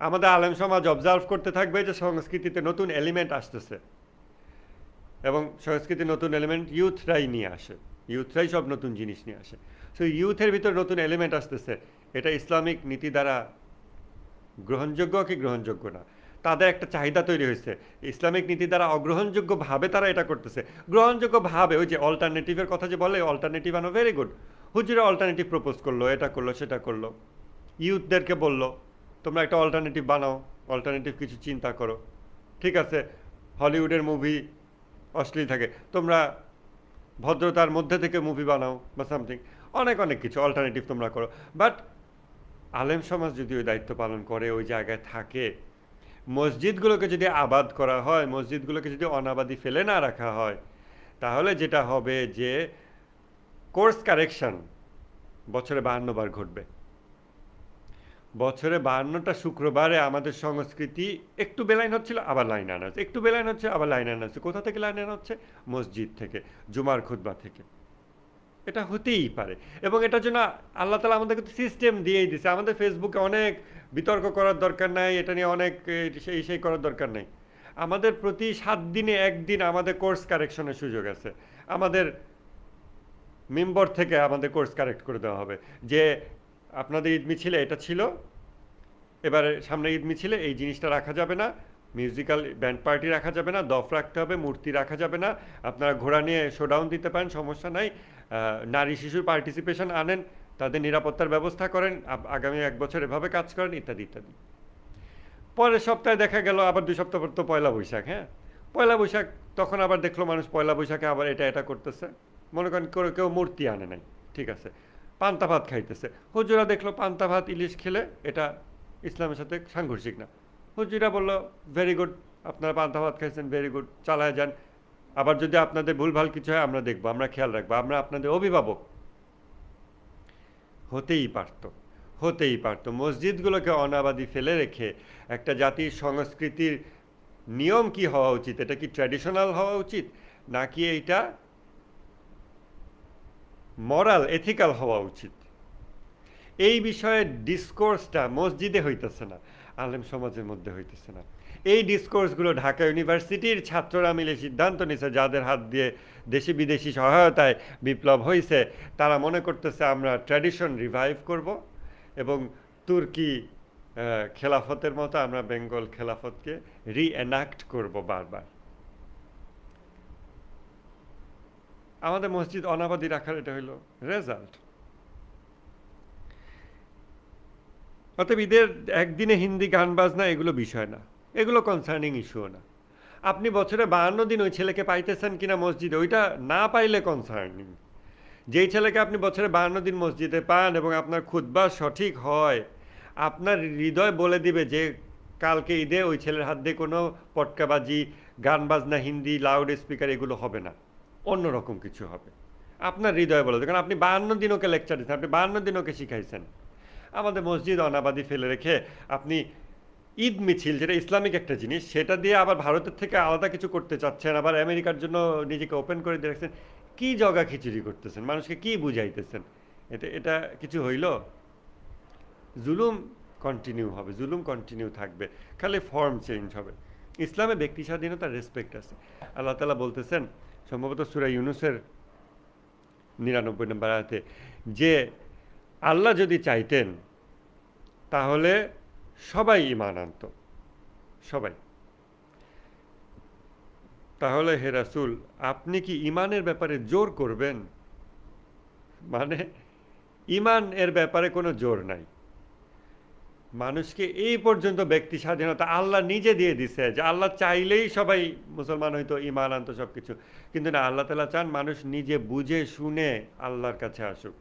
আমাদের আলেম সমাজ অবজার্ভ করতে থাকবে যে সংস্কৃতিতে নতুন এলিমেন্ট আসতেছে এবং সংস্কৃতির নতুন এলিমেন্ট ইউথরাই নিয়ে আসে, ইউথরাই সব নতুন জিনিস নিয়ে আসে। সো ইউথের ভিতর নতুন এলিমেন্ট আসতেছে, এটা ইসলামিক নীতি দ্বারা গ্রহণযোগ্য কি গ্রহণযোগ্য না? তাদের একটা চাহিদা তৈরি হয়েছে, ইসলামিক নীতি দ্বারা অগ্রহণযোগ্যভাবে তারা এটা করতেছে। গ্রহণযোগ্যভাবে ওই যে অল্টারনেটিভের কথা যে বলে, অল্টারনেটিভ আনো, ভেরি গুড। হুজুরা অল্টারনেটিভ প্রপোজ করলো, এটা করলো সেটা করলো, ইউথদেরকে বললো তোমরা একটা অল্টারনেটিভ বানাও, অল্টারনেটিভ কিছু চিন্তা করো। ঠিক আছে, হলিউডের মুভি অশ্লীল থাকে, তোমরা ভদ্রতার মধ্যে থেকে মুভি বানাও বা সামথিং, অনেক অনেক কিছু অল্টারনেটিভ তোমরা করো। বাট আলেম সমাজ যদি ওই দায়িত্ব পালন করে, ওই জায়গায় থাকে, মসজিদগুলোকে যদি আবাদ করা হয়, মসজিদগুলোকে যদি অনাবাদি ফেলে না রাখা হয়, তাহলে যেটা হবে যে কোর্স কারেকশন বছরে 52 বার ঘটবে। বছরে 52টা শুক্রবারে আমাদের সংস্কৃতি একটু বেলাইন হচ্ছিল, আবার লাইন আনা হচ্ছে, একটু বেলাইন হচ্ছে, আবার লাইন আনা হচ্ছে। কোথা থেকে লাইন আনা হচ্ছে? মসজিদ থেকে, জুমার খুতবা থেকে। এটা হতেই পারে এবং এটার জন্য আল্লাহ তালা আমাদেরকে তো সিস্টেম দিয়েই দিছে। আমাদের ফেসবুকে অনেক বিতর্ক করার দরকার নাই, এটা নিয়ে অনেক সেই করার দরকার নেই। আমাদের প্রতি 7 দিনে 1 দিন আমাদের কোর্স কারেকশনের সুযোগ আছে। আমাদের মেম্বার থেকে আমাদের কোর্স কারেক্ট করে দেওয়া হবে যে আপনাদের ঈদ মিছিলে এটা ছিল, এবারে সামনে ঈদ মিছিলে এই জিনিসটা রাখা যাবে না, মিউজিক্যাল ব্যান্ড পার্টি রাখা যাবে না, দফ রাখতে হবে, মূর্তি রাখা যাবে না, আপনারা ঘোড়া নিয়ে শোডাউন দিতে পারেন, সমস্যা নাই, নারী শিশুর পার্টিসিপেশন আনেন, তাদের নিরাপত্তার ব্যবস্থা করেন, আগামী 1 বছর এভাবে কাজ করেন, ইত্যাদি ইত্যাদি। পরের সপ্তাহে দেখা গেল আবার 2 সপ্তাহ পর তো পয়লা বৈশাখ, হ্যাঁ, পয়লা বৈশাখ, তখন আবার দেখলো মানুষ পয়লা বৈশাখে আবার এটা করতেছে, মনে করেন কেউ মূর্তি আনে নাই, ঠিক আছে, পান্তা ভাত খাইতেছে, হুজুরা দেখলো পান্তা ভাত ইলিশ খেলে এটা ইসলামের সাথে সাংঘর্ষিক না, হুজুরা বললো ভেরি গুড, আপনারা পান্তা ভাত খাইছেন, ভেরি গুড, চালায় যান, আবার যদি আপনাদের ভুলভাল কিছু হয় আমরা দেখবো, আমরা খেয়াল রাখবো, আমরা আপনাদের অভিভাবক। হতেই পারতো মসজিদগুলোকে অনাবাদি ফেলে রেখে একটা জাতির সংস্কৃতির নিয়ম কি হওয়া উচিত, এটা কি ট্র্যাডিশনাল হওয়া উচিত নাকি এইটা মরাল এথিক্যাল হওয়া উচিত, এই বিষয়ে ডিসকোর্সটা মসজিদে হইতেছে না, আলেম সমাজের মধ্যে হইতেছে না। এই ডিসকোর্সগুলো ঢাকা ইউনিভার্সিটির ছাত্ররা মিলে সিদ্ধান্ত নিছে, যাদের হাত দিয়ে দেশি বিদেশি সহায়তায় বিপ্লব হয়েছে, তারা মনে করতেছে আমরা ট্র্যাডিশন রিভাইভ করব এবং তুর্কি খেলাফতের মতো আমরা বেঙ্গল খেলাফতকে রিএনাক্ট করব বারবার। আমাদের মসজিদ অনাবাদি রাখার এটা হইল রেজাল্ট। অতএব ঈদের একদিনে হিন্দি গান বাজনা এগুলো বিষয় না, এগুলো কনসার্নিং ইস্যুও না। আপনি বছরে 52 দিন ওই ছেলেকে পাইতেছেন কিনা মসজিদে, ওইটা না পাইলে কনসার্নিং। যেই ছেলেকে আপনি বছরে 52 দিন মসজিদে পান এবং আপনার খুতবা সঠিক হয়, আপনার হৃদয় বলে দিবে যে কালকে ঈদে ওই ছেলের হাত দিয়ে কোনো পটকাবাজি, গান বাজনা, হিন্দি লাউড স্পিকার এগুলো হবে না, অন্যরকম কিছু হবে। আপনার হৃদয় বলে দেবে, কারণ আপনি 52 দিন ওকে লেকচার দিচ্ছেন, আপনি 52 দিন ওকে শিখাইছেন। আমাদের মসজিদ অনাবাদি ফেলে রেখে আপনি ঈদ মিছিল, যেটা ইসলামিক একটা জিনিস, সেটা দিয়ে আবার ভারতের থেকে আলাদা কিছু করতে চাচ্ছেন, আবার আমেরিকার জন্য নিজেকে ওপেন করে দিয়ে রাখছেন, কী জগা খিচুড়ি করতেছেন, মানুষকে কি বুঝাইতেছেন? এটা কিছু হইল? জুলুম কন্টিনিউ হবে, জুলুম কন্টিনিউ থাকবে, খালি ফর্ম চেঞ্জ হবে। ইসলামে ব্যক্তি স্বাধীনতার রেসপেক্ট আছে। আল্লাহ তাআলা বলতেছেন সম্ভবত সূরা ইউনূসের 99 নম্বর আয়াতে, যে আল্লাহ যদি চাইতেন তাহলে সবাই ঈমান আনত, সবাই। তাহলে হে রাসূল, আপনি কি ঈমানের ব্যাপারে জোর করবেন? মানে ঈমান এর ব্যাপারে কোনো জোর নাই। মানুষকে এই পর্যন্ত ব্যক্তি স্বাধীনতা আল্লাহ নিজে দিয়ে দিছে, যে আল্লাহ চাইলেই সবাই মুসলমান হইতো, ঈমান আনতো, সব কিছু। কিন্তু না, আল্লাহ তাআলা চান মানুষ নিজে বুঝে শুনে আল্লাহর কাছে আসুক,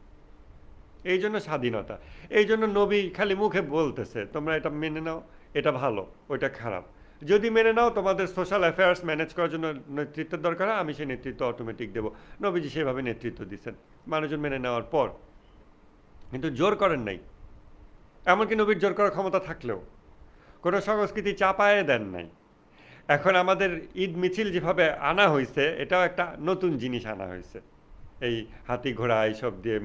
এই জন্য স্বাধীনতা। এই জন্য নবী খালি মুখে বলতেছে তোমরা এটা মেনে নাও, এটা ভালো, ওইটা খারাপ। যদি মেনে নাও, তোমাদের সোশ্যাল অ্যাফেয়ার্স ম্যানেজ করার জন্য নেতৃত্বের দরকার হয়, আমি সেই নেতৃত্ব অটোমেটিক দেবো। নবীজি সেভাবে নেতৃত্ব দিচ্ছেন মানুষজন মেনে নেওয়ার পর, কিন্তু জোর করেন নাই। এমনকি নবীর জোর করার ক্ষমতা থাকলেও কোনো সংস্কৃতি চাপায়ে দেন নাই। এখন আমাদের ঈদ মিছিল যেভাবে আনা হয়েছে, এটাও একটা নতুন জিনিস আনা হয়েছে, এই হাতি ঘোড়া এইসব দিয়ে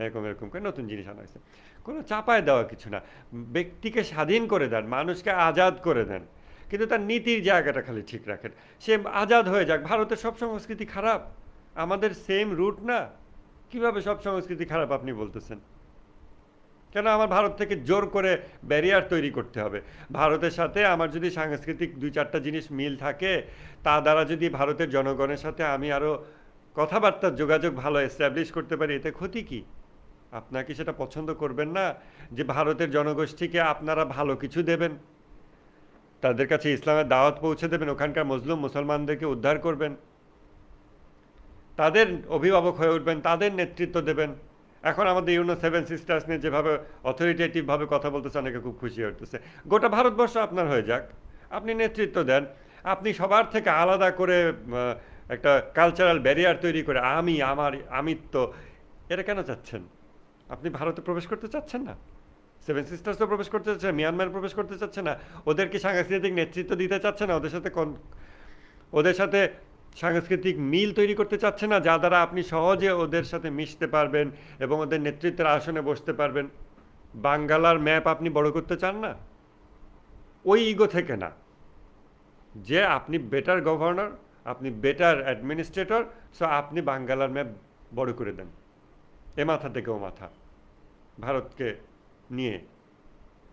এরকম করে নতুন জিনিস আনা হয়েছে। কোনো চাপায় দেওয়া কিছু না, ব্যক্তিকে স্বাধীন করে দেন, মানুষকে আজাদ করে দেন, কিন্তু তার নীতির জায়গাটা খালি ঠিক রাখেন। সে আজাদ হয়ে যাক। ভারতের সব সংস্কৃতি খারাপ? আমাদের সেম রুট না? কিভাবে সব সংস্কৃতি খারাপ আপনি বলতেছেন? কেন আমার ভারত থেকে জোর করে ব্যারিয়ার তৈরি করতে হবে? ভারতের সাথে আমার যদি সাংস্কৃতিক 2-4টা জিনিস মিল থাকে, তা দ্বারা যদি ভারতের জনগণের সাথে আমি আরও কথাবার্তার যোগাযোগ ভালো এস্টাবলিশ করতে পারি, এতে ক্ষতি কি? আপনারা কি সেটা পছন্দ করবেন না যে ভারতের জনগোষ্ঠীকে আপনারা ভালো কিছু দেবেন, তাদের কাছে ইসলামের দাওয়াত পৌঁছে দেবেন, ওখানকার মজলুম মুসলমানদেরকে উদ্ধার করবেন, তাদের অভিভাবক হয়ে উঠবেন, তাদের নেতৃত্ব দেবেন? এখন আমাদের ইউনো 7 সিস্টার্স নিয়ে যেভাবে অথরিটেটিভভাবে কথা বলতেছে, অনেকে খুব খুশি হতেছে। গোটা ভারতবর্ষ আপনার হয়ে যাক, আপনি নেতৃত্ব দেন, আপনি সবার থেকে আলাদা করে একটা কালচারাল ব্যারিয়ার তৈরি করে আমার আমিত্ব, এটা কেন চাচ্ছেন? আপনি ভারতে প্রবেশ করতে চাচ্ছেন না? 7 সিস্টার্সও প্রবেশ করতে চাচ্ছে না, মিয়ানমার প্রবেশ করতে চাচ্ছে না, ওদেরকে সাংস্কৃতিক নেতৃত্ব দিতে চাচ্ছে না, ওদের সাথে সাংস্কৃতিক মিল তৈরি করতে চাচ্ছে না, যা দ্বারা আপনি সহজে ওদের সাথে মিশতে পারবেন এবং ওদের নেতৃত্বের আসনে বসতে পারবেন। বাঙ্গালার ম্যাপ আপনি বড় করতে চান না? ওই ইগো থেকে না, যে আপনি বেটার গভর্নর, আপনি বেটার অ্যাডমিনিস্ট্রেটর, সো আপনি বাঙ্গালার ম্যাপ বড় করে দেন। এ মাথা থেকে ও মাথা, ভারতকে নিয়ে,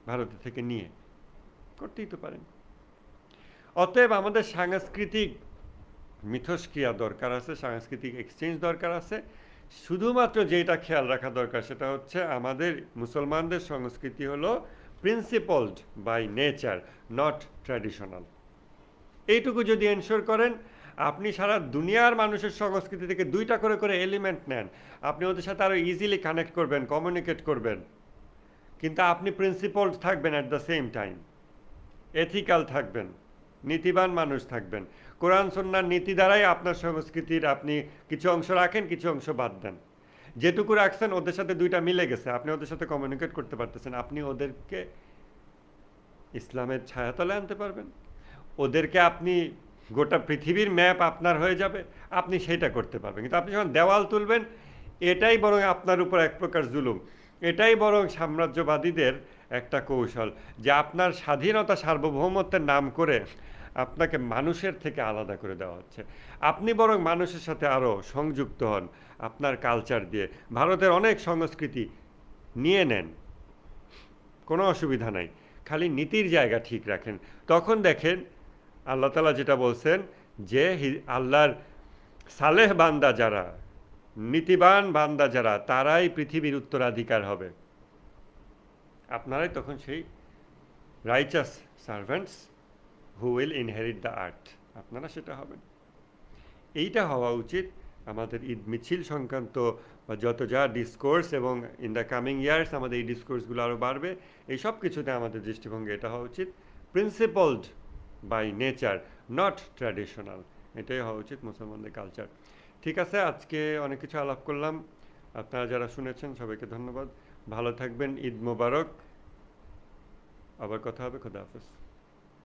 ভারতের থেকে নিয়ে করতেই তো পারেন। অতএব আমাদের সাংস্কৃতিক মিথস্ক্রিয়া দরকার আছে, সাংস্কৃতিক এক্সচেঞ্জ দরকার আছে। শুধুমাত্র যেটা খেয়াল রাখা দরকার সেটা হচ্ছে আমাদের মুসলমানদের সংস্কৃতি হলো প্রিন্সিপলড বাই নেচার, নট ট্র্যাডিশনাল। এইটুকু যদি এনশোর করেন, আপনি সারা দুনিয়ার মানুষের সংস্কৃতি থেকে দুইটা করে করে এলিমেন্ট নেন, আপনি ওদের সাথে আরও ইজিলি কানেক্ট করবেন, কমিউনিকেট করবেন, কিন্তু আপনি প্রিন্সিপলড থাকবেন at the same time, ethical থাকবেন, নীতিবান মানুষ থাকবেন। কোরআন সুন্নাহর নীতি দ্বারাই আপনার সংস্কৃতির আপনি কিছু অংশ রাখেন, কিছু অংশ বাদ দেন। যেটুকু রাখছেন ওদের সাথে দুইটা মিলে গেছে, আপনি ওদের সাথে কমিউনিকেট করতে পারতেছেন, আপনি ওদেরকে ইসলামের ছায়াতলে আনতে পারবেন। ওদেরকে আপনি গোটা পৃথিবীর ম্যাপ আপনার হয়ে যাবে, আপনি সেটা করতে পারবেন। কিন্তু আপনি যখন দেওয়াল তুলবেন, এটাই বরং আপনার উপর এক প্রকার জুলুম, এটাই বরং সাম্রাজ্যবাদীদের একটা কৌশল, যে আপনার স্বাধীনতা সার্বভৌমত্বের নাম করে আপনাকে মানুষের থেকে আলাদা করে দেওয়া হচ্ছে। আপনি বরং মানুষের সাথে আরও সংযুক্ত হন আপনার কালচার দিয়ে, ভারতের অনেক সংস্কৃতি নিয়ে নেন, কোনো অসুবিধা নাই, খালি নীতির জায়গা ঠিক রাখেন। তখন দেখেন আল্লাহ তাআলা যেটা বলছেন যে আল্লাহর সালেহ বান্দা যারা, নীতিবান বান্দা যারা, তারাই পৃথিবীর উত্তরাধিকার হবে। আপনারাই তখন সেই রাইচাস servants who will inherit the earth, আপনারা সেটা হবেন। এইটা হওয়া উচিত আমাদের ঈদ মিছিল সংক্রান্ত বা যত যা ডিসকোর্স, এবং ইন দ্য কামিং ইয়ার্স আমাদের এই ডিসকোর্সগুলো আরও বাড়বে। এই সব কিছুতে আমাদের দৃষ্টিভঙ্গি এটা হওয়া উচিত প্রিন্সিপলড বাই নেচার, নট ট্র্যাডিশনাল। এটাই হওয়া উচিত মুসলমানদের কালচার। ঠিক আছে, আজকে অনেক কিছু আলাপ করলাম। আপনারা যারা শুনেছেন সবাইকে ধন্যবাদ। ভালো থাকবেন, ঈদ মোবারক। আবার কথা হবে, খোদা হাফেজ।